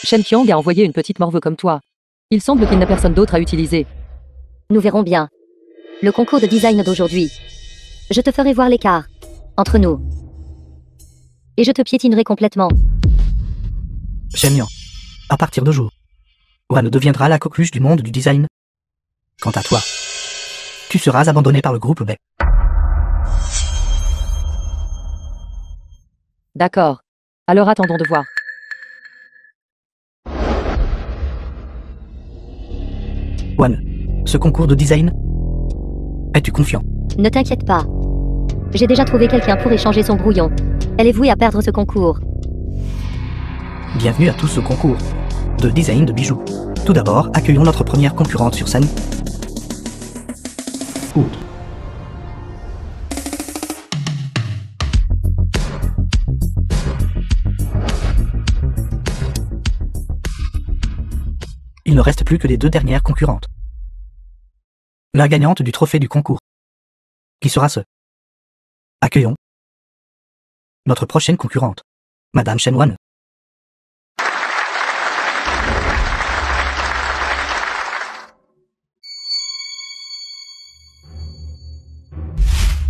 Shen Qiang a envoyé une petite morve comme toi. Il semble qu'il n'a personne d'autre à utiliser. Nous verrons bien. Le concours de design d'aujourd'hui. Je te ferai voir l'écart entre nous et je te piétinerai complètement. Shen Yang. À partir de jour, Wan deviendra la coqueluche du monde du design. Quant à toi, tu seras abandonné par le groupe B. D'accord. Alors attendons de voir. Wan, ce concours de design, es-tu confiant? Ne t'inquiète pas. J'ai déjà trouvé quelqu'un pour échanger son brouillon. Elle est vouée à perdre ce concours. Bienvenue à tous ce concours de design de bijoux. Tout d'abord, accueillons notre première concurrente sur scène. Outre. Il ne reste plus que les deux dernières concurrentes. La gagnante du trophée du concours. Qui sera ce? Accueillons notre prochaine concurrente, Madame Shen Wan.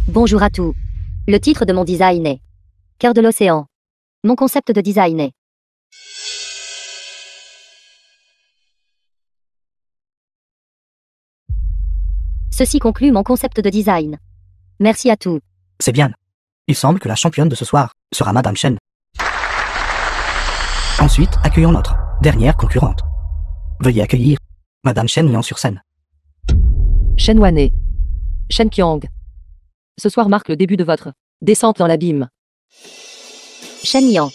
Bonjour à tous. Le titre de mon design est Cœur de l'océan. Mon concept de design est Ceci conclut mon concept de design. Merci à tous. C'est bien. Il semble que la championne de ce soir sera Madame Shen. Ensuite, accueillons notre dernière concurrente. Veuillez accueillir Madame Shen Yang sur scène. Shen Wane. Shen Qiang. Ce soir marque le début de votre descente dans l'abîme. Shen Yang.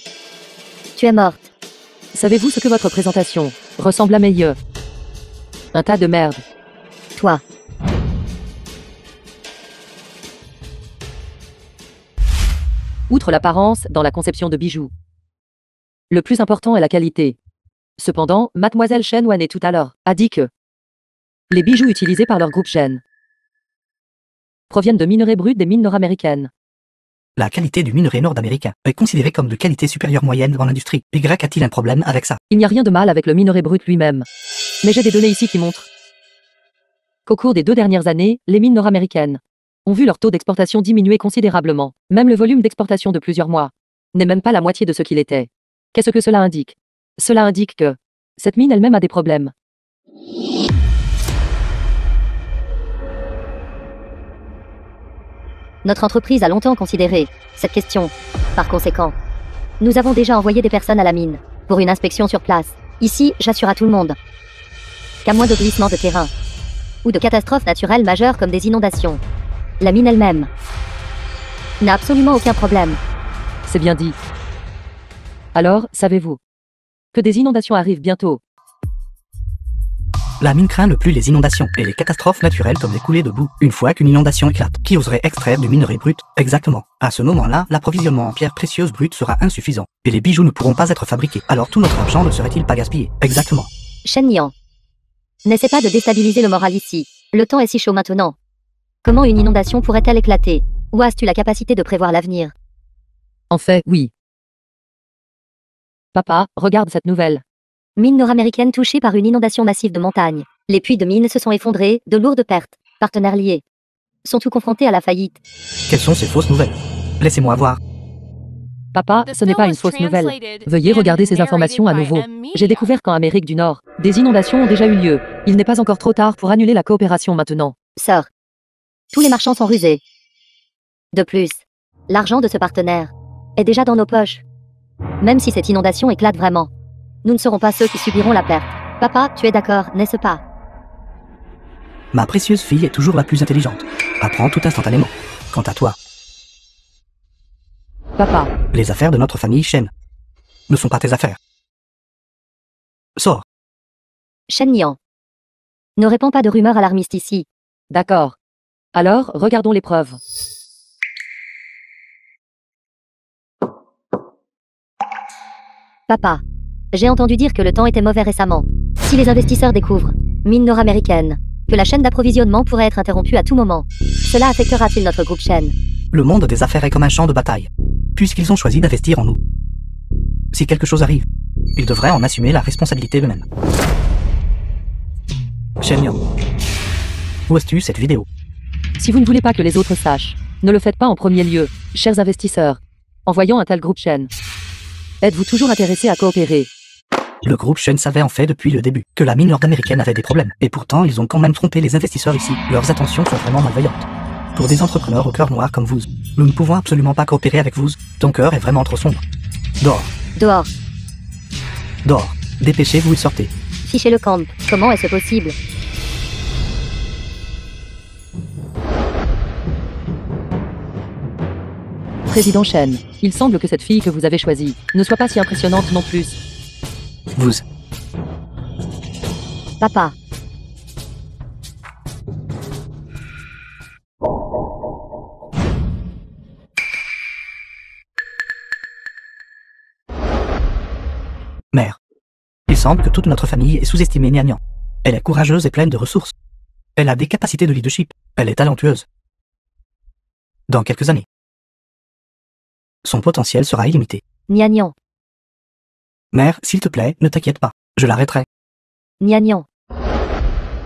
Tu es morte. Savez-vous ce que votre présentation ressemble à mes yeux? Un tas de merde. Toi. Outre l'apparence dans la conception de bijoux, le plus important est la qualité. Cependant, Mademoiselle Shen Wane tout à l'heure a dit que les bijoux utilisés par leur groupe Shen proviennent de minerais bruts des mines nord-américaines. La qualité du minerai nord-américain est considérée comme de qualité supérieure moyenne dans l'industrie. Y a-t-il un problème avec ça? Il n'y a rien de mal avec le minerai brut lui-même. Mais j'ai des données ici qui montrent qu'au cours des 2 dernières années, les mines nord-américaines ont vu leur taux d'exportation diminuer considérablement. Même le volume d'exportation de plusieurs mois n'est même pas la moitié de ce qu'il était. Qu'est-ce que cela indique? Cela indique que cette mine elle-même a des problèmes. Notre entreprise a longtemps considéré cette question. Par conséquent, nous avons déjà envoyé des personnes à la mine pour une inspection sur place. Ici, j'assure à tout le monde qu'à moins de glissements de terrain ou de catastrophes naturelles majeures comme des inondations, la mine elle-même n'a absolument aucun problème. C'est bien dit. Alors, savez-vous que des inondations arrivent bientôt? La mine craint le plus les inondations et les catastrophes naturelles comme les coulées de boue. Une fois qu'une inondation éclate, qui oserait extraire du minerai brut? Exactement. À ce moment-là, l'approvisionnement en pierres précieuses brutes sera insuffisant et les bijoux ne pourront pas être fabriqués. Alors tout notre argent ne serait-il pas gaspillé? Exactement. Shen Yang, n'essaie pas de déstabiliser le moral ici. Le temps est si chaud maintenant. Comment une inondation pourrait-elle éclater? Ou as-tu la capacité de prévoir l'avenir? En fait, oui. Papa, regarde cette nouvelle. Mine nord-américaine touchée par une inondation massive de montagnes. Les puits de mines se sont effondrés, de lourdes pertes. Partenaires liés sont tous confrontés à la faillite. Quelles sont ces fausses nouvelles? Laissez-moi voir. Papa, ce n'est pas une fausse nouvelle. Veuillez regarder ces informations à nouveau. J'ai découvert qu'en Amérique du Nord, des inondations ont déjà eu lieu. Il n'est pas encore trop tard pour annuler la coopération maintenant. Sœur, tous les marchands sont rusés. De plus, l'argent de ce partenaire est déjà dans nos poches. Même si cette inondation éclate vraiment, nous ne serons pas ceux qui subiront la perte. Papa, tu es d'accord, n'est-ce pas? Ma précieuse fille est toujours la plus intelligente. Apprends tout instantanément. Quant à toi, Papa, les affaires de notre famille Shen ne sont pas tes affaires. Sors. Shen Yang, ne répands pas de rumeurs alarmistes ici. d'accord. Alors, regardons les preuves. Papa, j'ai entendu dire que le temps était mauvais récemment. Si les investisseurs découvrent, mine nord-américaine, que la chaîne d'approvisionnement pourrait être interrompue à tout moment, cela affectera-t-il notre groupe Shen? Le monde des affaires est comme un champ de bataille, puisqu'ils ont choisi d'investir en nous. Si quelque chose arrive, ils devraient en assumer la responsabilité eux-mêmes. Shen Yang, où as-tu cette vidéo? Si vous ne voulez pas que les autres sachent, ne le faites pas en premier lieu, chers investisseurs. en voyant un tel groupe Shen? Êtes-vous toujours intéressé à coopérer? Le groupe Shen savait en fait depuis le début que la mine nord-américaine avait des problèmes. Et pourtant, ils ont quand même trompé les investisseurs ici. Leurs intentions sont vraiment malveillantes. Pour des entrepreneurs au cœur noir comme vous, nous ne pouvons absolument pas coopérer avec vous. Ton cœur est vraiment trop sombre. Dehors. Dehors. Dehors. Dépêchez-vous et sortez. Fichez le camp. Comment est-ce possible? Président Shen, il semble que cette fille que vous avez choisie ne soit pas si impressionnante non plus. Vous. Papa. Mère. Il semble que toute notre famille est sous-estimée Nian. Elle est courageuse et pleine de ressources. Elle a des capacités de leadership. Elle est talentueuse. Dans quelques années, son potentiel sera illimité. Nian. Mère, s'il te plaît, ne t'inquiète pas. Je l'arrêterai. Nian.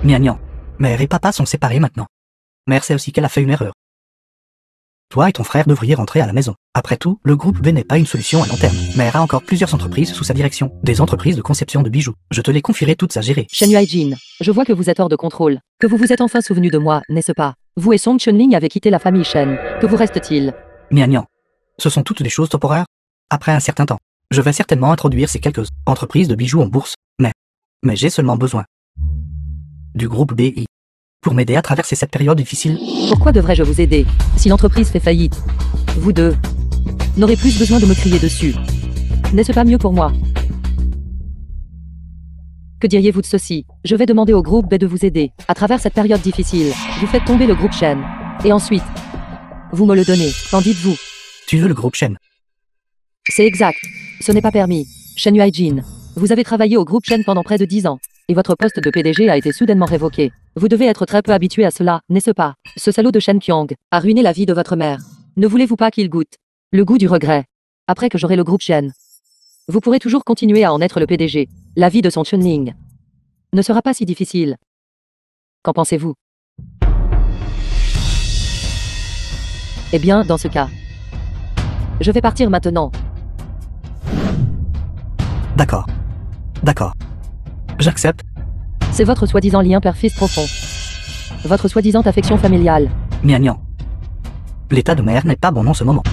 Nian. Mère et papa sont séparés maintenant. Mère sait aussi qu'elle a fait une erreur. Toi et ton frère devriez rentrer à la maison. Après tout, le groupe B n'est pas une solution à long terme. Mère a encore plusieurs entreprises sous sa direction. Des entreprises de conception de bijoux. Je te les confierai toutes à gérer. Shen Yuaijin, je vois que vous êtes hors de contrôle. Que vous vous êtes enfin souvenu de moi, n'est-ce pas? Vous et Song Chunling avez quitté la famille Shen. Que vous reste-t-il? Nian. Ce sont toutes des choses temporaires. Après un certain temps, je vais certainement introduire ces quelques entreprises de bijoux en bourse. Mais j'ai seulement besoin du groupe BI pour m'aider à traverser cette période difficile. Pourquoi devrais-je vous aider si l'entreprise fait faillite? Vous deux n'aurez plus besoin de me crier dessus. N'est-ce pas mieux pour moi? Que diriez-vous de ceci? Je vais demander au groupe B de vous aider. À travers cette période difficile, vous faites tomber le groupe Shen. Et ensuite, vous me le donnez. Qu'en dites-vous? Tu veux le groupe Shen? C'est exact. Ce n'est pas permis. Shen Yuaijin, vous avez travaillé au groupe Shen pendant près de 10 ans. Et votre poste de PDG a été soudainement révoqué. Vous devez être très peu habitué à cela, n'est-ce pas? Ce salaud de Shen Qiang a ruiné la vie de votre mère. Ne voulez-vous pas qu'il goûte le goût du regret? Après que j'aurai le groupe Shen, vous pourrez toujours continuer à en être le PDG. La vie de son Chunling ne sera pas si difficile. Qu'en pensez-vous? Eh bien, dans ce cas, je vais partir maintenant. D'accord. D'accord. J'accepte. C'est votre soi-disant lien père-fils profond. Votre soi-disant affection familiale. Nian. L'état de mère n'est pas bon en ce moment.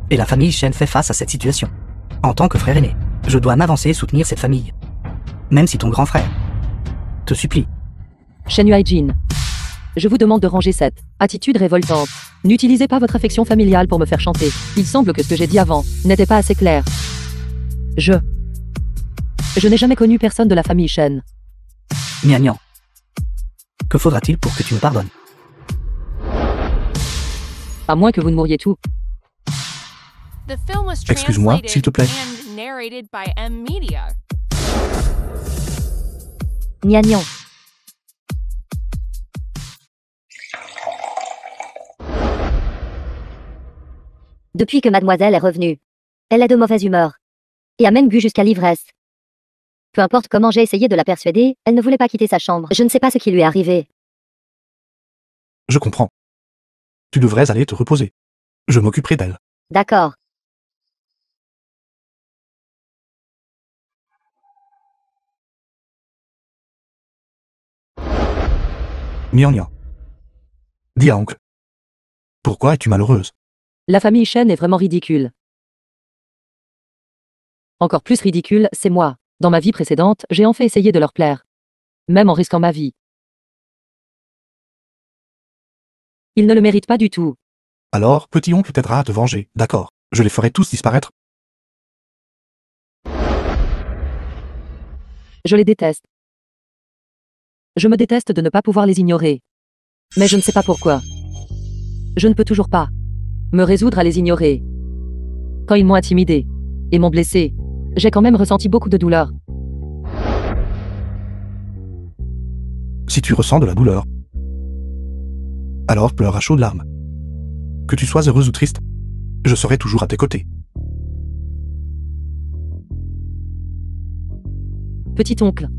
Et la famille Shen fait face à cette situation. En tant que frère aîné, je dois m'avancer et soutenir cette famille. Même si ton grand frère te supplie. Shen Yuaijin, je vous demande de ranger cette attitude révoltante. N'utilisez pas votre affection familiale pour me faire chanter. Il semble que ce que j'ai dit avant n'était pas assez clair. Je n'ai jamais connu personne de la famille Shen. Nian. Que faudra-t-il pour que tu me pardonnes? À moins que vous ne mouriez tout. The film was Excuse-moi, translated s'il te plaît. and narrated by M Media. Nian. Depuis que mademoiselle est revenue, elle est de mauvaise humeur. Et a même bu jusqu'à l'ivresse. Peu importe comment j'ai essayé de la persuader, elle ne voulait pas quitter sa chambre. Je ne sais pas ce qui lui est arrivé. Je comprends. Tu devrais aller te reposer. Je m'occuperai d'elle. D'accord. Nian. Dis à oncle. Pourquoi es-tu malheureuse? La famille Shen est vraiment ridicule. Encore plus ridicule, c'est moi. Dans ma vie précédente, j'ai enfin essayé de leur plaire. Même en risquant ma vie. Ils ne le méritent pas du tout. Alors, petit oncle t'aidera à te venger, d'accord. Je les ferai tous disparaître. Je les déteste. Je me déteste de ne pas pouvoir les ignorer. Mais je ne sais pas pourquoi. Je ne peux toujours pas me résoudre à les ignorer. Quand ils m'ont intimidé et m'ont blessé, j'ai quand même ressenti beaucoup de douleur. Si tu ressens de la douleur, alors pleure à chaudes larmes. Que tu sois heureuse ou triste, je serai toujours à tes côtés. Petit oncle,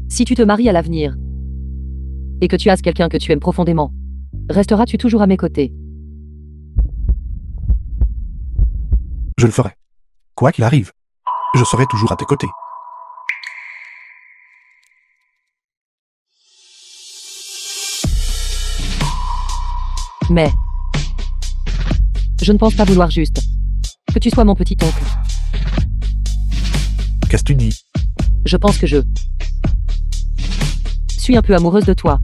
si tu te maries à l'avenir, et que tu as quelqu'un que tu aimes profondément, resteras-tu toujours à mes côtés? Je le ferai. Quoi qu'il arrive, je serai toujours à tes côtés. Mais... je ne pense pas vouloir juste que tu sois mon petit oncle. Qu'est-ce que tu dis? Je pense que je suis un peu amoureuse de toi.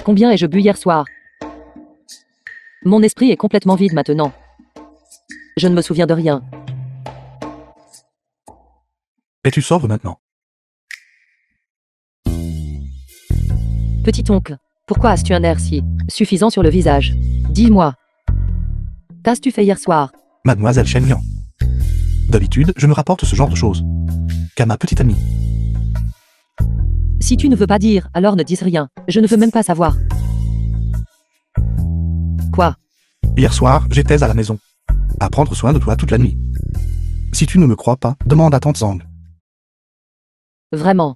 Combien ai-je bu hier soir? Mon esprit est complètement vide maintenant. Je ne me souviens de rien. Es-tu sobre maintenant? Petit oncle, pourquoi as-tu un air si suffisant sur le visage? Dis-moi. Qu'as-tu fait hier soir? Mademoiselle Shen-Liang. D'habitude, je me rapporte ce genre de choses qu'à ma petite amie. Si tu ne veux pas dire, alors ne dis rien. Je ne veux même pas savoir. Quoi? Hier soir, j'étais à la maison, à prendre soin de toi toute la nuit. Si tu ne me crois pas, demande à tante Zhang. Vraiment?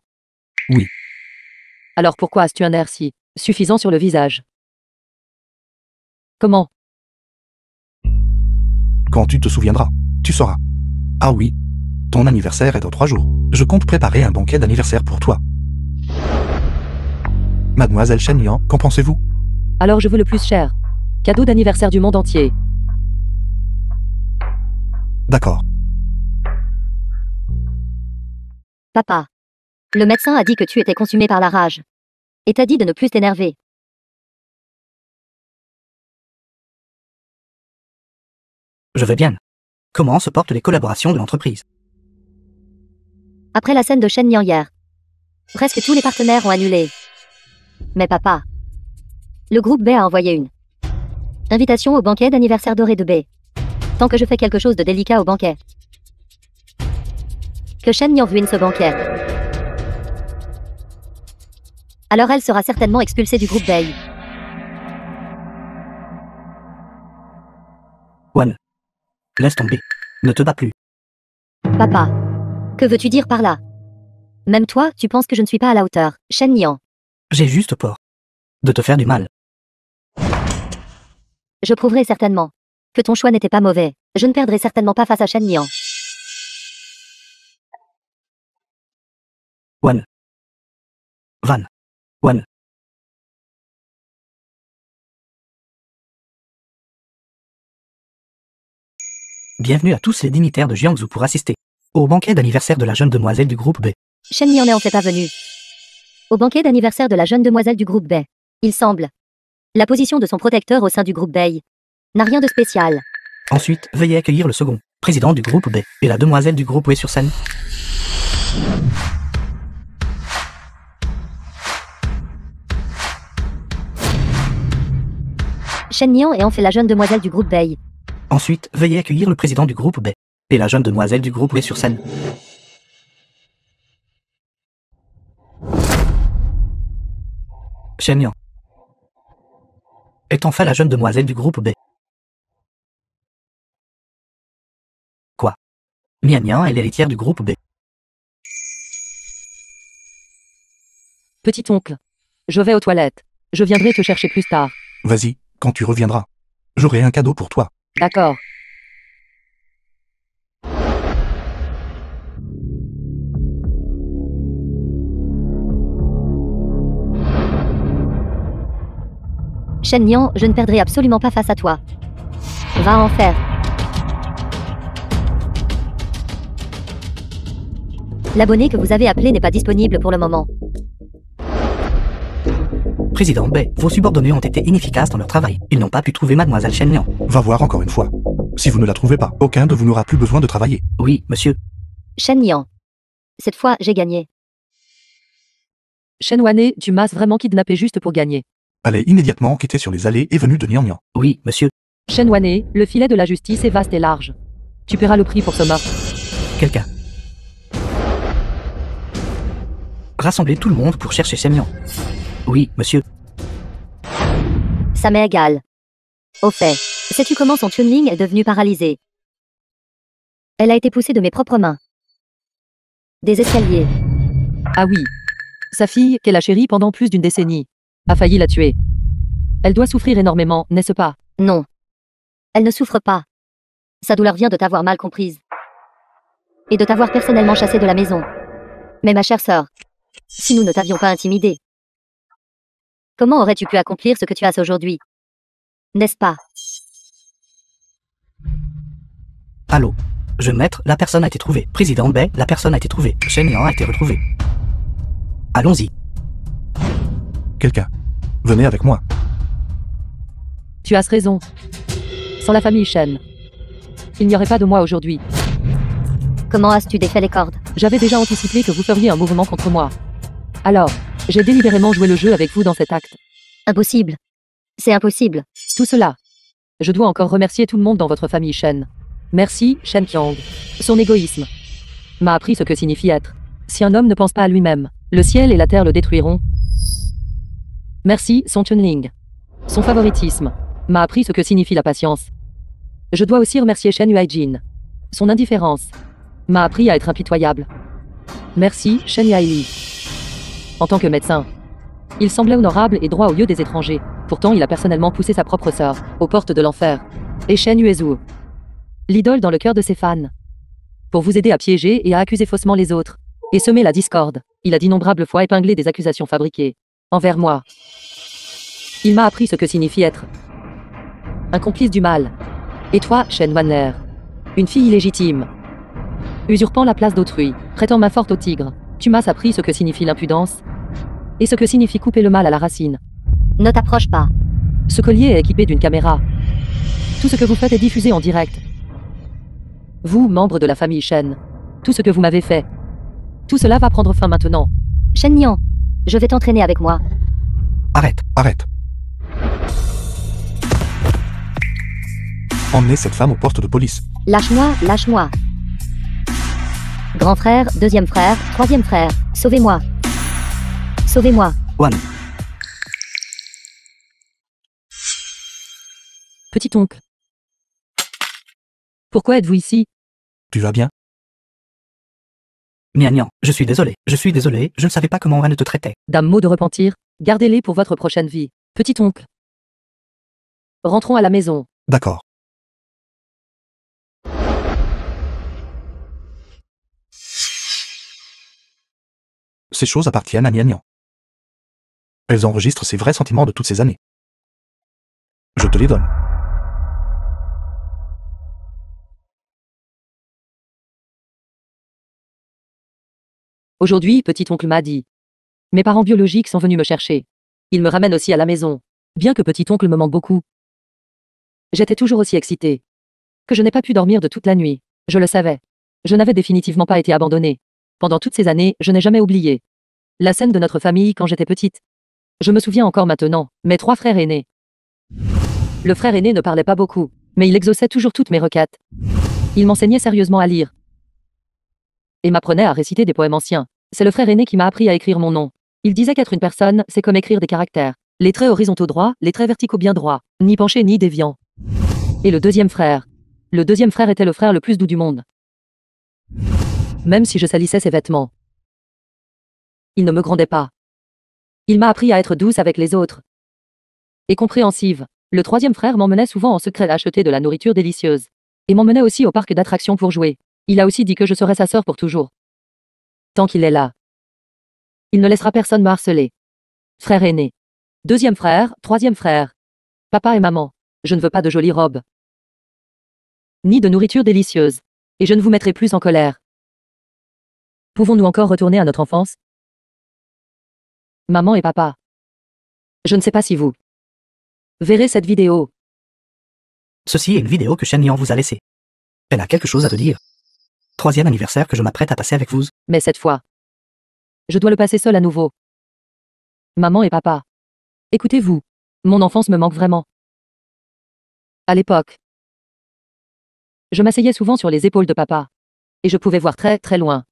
Oui. Alors pourquoi as-tu un air si suffisant sur le visage? Comment? Quand tu te souviendras, tu sauras. Ah oui, ton anniversaire est dans 3 jours. Je compte préparer un banquet d'anniversaire pour toi. Mademoiselle Shen-Liang, qu'en pensez-vous? Alors je veux le plus cher. Cadeau d'anniversaire du monde entier. D'accord. Papa. Le médecin a dit que tu étais consumé par la rage. Et t'a dit de ne plus t'énerver. Je vais bien. Comment se portent les collaborations de l'entreprise? Après la scène de Shen-Liang hier, presque tous les partenaires ont annulé. Mais papa. Le groupe B a envoyé une invitation au banquet d'anniversaire doré de B. Tant que je fais quelque chose de délicat au banquet. Que Shen-Liang ruine ce banquet. Alors elle sera certainement expulsée du groupe Bay. Wan. Laisse tomber. Ne te bats plus. Papa. Que veux-tu dire par là? Même toi, tu penses que je ne suis pas à la hauteur, Shen-Liang. J'ai juste peur de te faire du mal. Je prouverai certainement que ton choix n'était pas mauvais. Je ne perdrai certainement pas face à Shen-Liang. Wan. Van. Wan. Bienvenue à tous les dignitaires de Jiangsu pour assister au banquet d'anniversaire de la jeune demoiselle du groupe B. Shen-Liang n'est en fait pas venu au banquet d'anniversaire de la jeune demoiselle du groupe B. Il semble. La position de son protecteur au sein du groupe B n'a rien de spécial. Ensuite, veuillez accueillir le second président du groupe B et la demoiselle du groupe B sur scène. Shen-Liang est en fait la jeune demoiselle du groupe B. Ensuite, veuillez accueillir le président du groupe B et la jeune demoiselle du groupe B sur scène. Shen-Liang est enfin la jeune demoiselle du groupe B. Quoi? Mian est l'héritière du groupe B. Petit oncle. Je vais aux toilettes. Je viendrai te chercher plus tard. Vas-y, quand tu reviendras, j'aurai un cadeau pour toi. D'accord. Shen-Liang, je ne perdrai absolument pas face à toi. Va en faire. L'abonné que vous avez appelé n'est pas disponible pour le moment. Président B, vos subordonnés ont été inefficaces dans leur travail. Ils n'ont pas pu trouver Mademoiselle Shen-Liang. Va voir encore une fois. Si vous ne la trouvez pas, aucun de vous n'aura plus besoin de travailler. Oui, monsieur. Shen-Liang. Cette fois, j'ai gagné. Shen Wane, tu m'as vraiment kidnappé juste pour gagner. Allez immédiatement enquêter sur les allées et venues de Nian. Oui, monsieur. Shen Wane, le filet de la justice est vaste et large. Tu paieras le prix pour ce meurtre. Quelqu'un. Rassemblez tout le monde pour chercher Shen-Liang. Oui, monsieur. Ça m'est égal. Au fait, sais-tu comment son tuning est devenu paralysé? Elle a été poussée de mes propres mains. Des escaliers. Ah oui. Sa fille, qu'elle a chérie pendant plus d'une décennie, a failli la tuer. Elle doit souffrir énormément, n'est-ce pas? Non. Elle ne souffre pas. Sa douleur vient de t'avoir mal comprise. Et de t'avoir personnellement chassée de la maison. Mais ma chère sœur, si nous ne t'avions pas intimidée, comment aurais-tu pu accomplir ce que tu as aujourd'hui? N'est-ce pas? Allô. Jeune maître, la personne a été trouvée. Président Bay, la personne a été trouvée. Shen Yang a été retrouvé. Allons-y. Quelqu'un. Venez avec moi. Tu as raison. Sans la famille Shen, il n'y aurait pas de moi aujourd'hui. Comment as-tu défait les cordes? J'avais déjà anticipé que vous feriez un mouvement contre moi. Alors, j'ai délibérément joué le jeu avec vous dans cet acte. Impossible. C'est impossible. Tout cela. Je dois encore remercier tout le monde dans votre famille Shen. Merci, Shen Qiang. Son égoïsme m'a appris ce que signifie être. Si un homme ne pense pas à lui-même, le ciel et la terre le détruiront. Merci, Son Chunling. Son favoritisme m'a appris ce que signifie la patience. Je dois aussi remercier Shen Yuaijin. Son indifférence m'a appris à être impitoyable. Merci, Shen Yaili. En tant que médecin, il semblait honorable et droit aux yeux des étrangers. Pourtant, il a personnellement poussé sa propre sœur aux portes de l'enfer. Et Shen Yuezhu, l'idole dans le cœur de ses fans. Pour vous aider à piéger et à accuser faussement les autres. Et semer la discorde, il a d'innombrables fois épinglé des accusations fabriquées envers moi. Il m'a appris ce que signifie être un complice du mal. Et toi, Shen Wanler, une fille illégitime, usurpant la place d'autrui, prêtant main forte au tigre, tu m'as appris ce que signifie l'impudence et ce que signifie couper le mal à la racine. Ne t'approche pas. Ce collier est équipé d'une caméra. Tout ce que vous faites est diffusé en direct. Vous, membres de la famille Shen, tout ce que vous m'avez fait, tout cela va prendre fin maintenant. Shen Nian, je vais t'entraîner avec moi. Arrête. Arrête. Emmenez cette femme aux portes de police. Lâche-moi, lâche-moi. Grand frère, deuxième frère, troisième frère, sauvez-moi. Sauvez-moi. One. Petit oncle. Pourquoi êtes-vous ici? Tu vas bien? Nian, je suis désolé, je ne savais pas comment elle te traitait. Dame mot de repentir, gardez-les pour votre prochaine vie. Petit oncle. Rentrons à la maison. D'accord. Ces choses appartiennent à Nian. Elles enregistrent ses vrais sentiments de toutes ces années. Je te les donne. Aujourd'hui, petit oncle m'a dit. Mes parents biologiques sont venus me chercher. Ils me ramènent aussi à la maison. Bien que petit oncle me manque beaucoup. J'étais toujours aussi excitée. Que je n'ai pas pu dormir de toute la nuit. Je le savais. Je n'avais définitivement pas été abandonnée. Pendant toutes ces années, je n'ai jamais oublié la scène de notre famille quand j'étais petite. Je me souviens encore maintenant, mes 3 frères aînés. Le frère aîné ne parlait pas beaucoup, mais il exauçait toujours toutes mes requêtes. Il m'enseignait sérieusement à lire et m'apprenait à réciter des poèmes anciens. C'est le frère aîné qui m'a appris à écrire mon nom. Il disait qu'être une personne, c'est comme écrire des caractères. Les traits horizontaux droits, les traits verticaux bien droits, ni penchés ni déviants. Et le deuxième frère était le frère le plus doux du monde. Même si je salissais ses vêtements, il ne me grondait pas. Il m'a appris à être douce avec les autres et compréhensive. Le troisième frère m'emmenait souvent en secret acheter de la nourriture délicieuse et m'emmenait aussi au parc d'attractions pour jouer. Il a aussi dit que je serais sa sœur pour toujours. Tant qu'il est là, il ne laissera personne me harceler. Frère aîné, deuxième frère, troisième frère, papa et maman, je ne veux pas de jolies robes, ni de nourriture délicieuse, et je ne vous mettrai plus en colère. Pouvons-nous encore retourner à notre enfance? Maman et papa, je ne sais pas si vous verrez cette vidéo. Ceci est une vidéo que Shen Nian vous a laissée. Elle a quelque chose à te dire. 3e anniversaire que je m'apprête à passer avec vous. Mais cette fois, je dois le passer seul à nouveau. Maman et papa, écoutez-vous, mon enfance me manque vraiment. À l'époque, je m'asseyais souvent sur les épaules de papa, et je pouvais voir très très loin.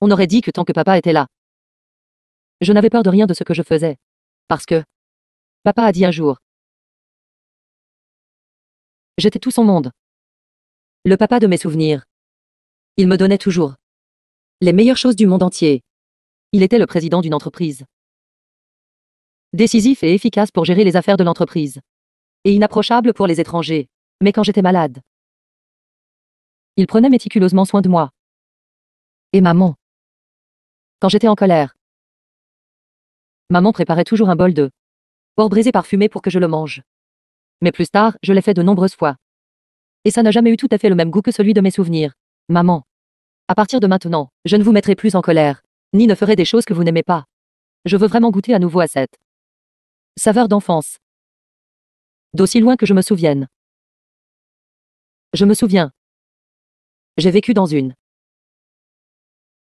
On aurait dit que tant que papa était là, je n'avais peur de rien de ce que je faisais, parce que papa a dit un jour, j'étais tout son monde. Le papa de mes souvenirs. Il me donnait toujours Les meilleures choses du monde entier. Il était le président d'une entreprise. Décisif et efficace pour gérer les affaires de l'entreprise. Et inapprochable pour les étrangers. Mais quand j'étais malade, il prenait méticuleusement soin de moi. Et maman. Quand j'étais en colère, maman préparait toujours un bol de porc braisé parfumé pour que je le mange. Mais plus tard, je l'ai fait de nombreuses fois. Et ça n'a jamais eu tout à fait le même goût que celui de mes souvenirs. Maman. À partir de maintenant, je ne vous mettrai plus en colère, ni ne ferai des choses que vous n'aimez pas. Je veux vraiment goûter à nouveau à cette saveur d'enfance. D'aussi loin que je me souvienne. Je me souviens. J'ai vécu dans une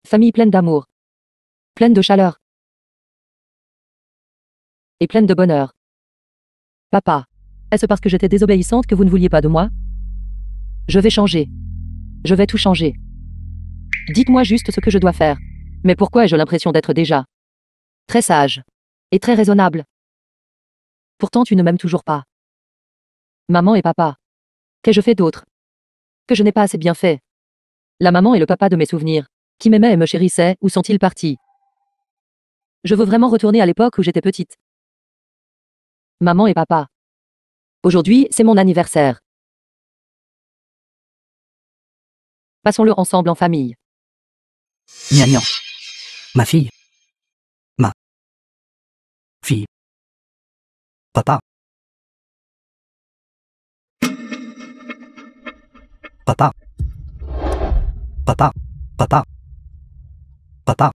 famille pleine d'amour, pleine de chaleur et pleine de bonheur. Papa, est-ce parce que j'étais désobéissante que vous ne vouliez pas de moi? Je vais changer. Je vais tout changer. Dites-moi juste ce que je dois faire. Mais pourquoi ai-je l'impression d'être déjà très sage et très raisonnable? Pourtant tu ne m'aimes toujours pas. Maman et papa. Qu'ai-je fait d'autre que je n'ai pas assez bien fait? La maman et le papa de mes souvenirs, qui m'aimaient et me chérissaient, où sont-ils partis? Je veux vraiment retourner à l'époque où j'étais petite. Maman et papa. Aujourd'hui, c'est mon anniversaire. Passons-le ensemble en famille. Gnagnan. Ma fille. Ma fille. Papa. Papa. Papa. Papa. Papa.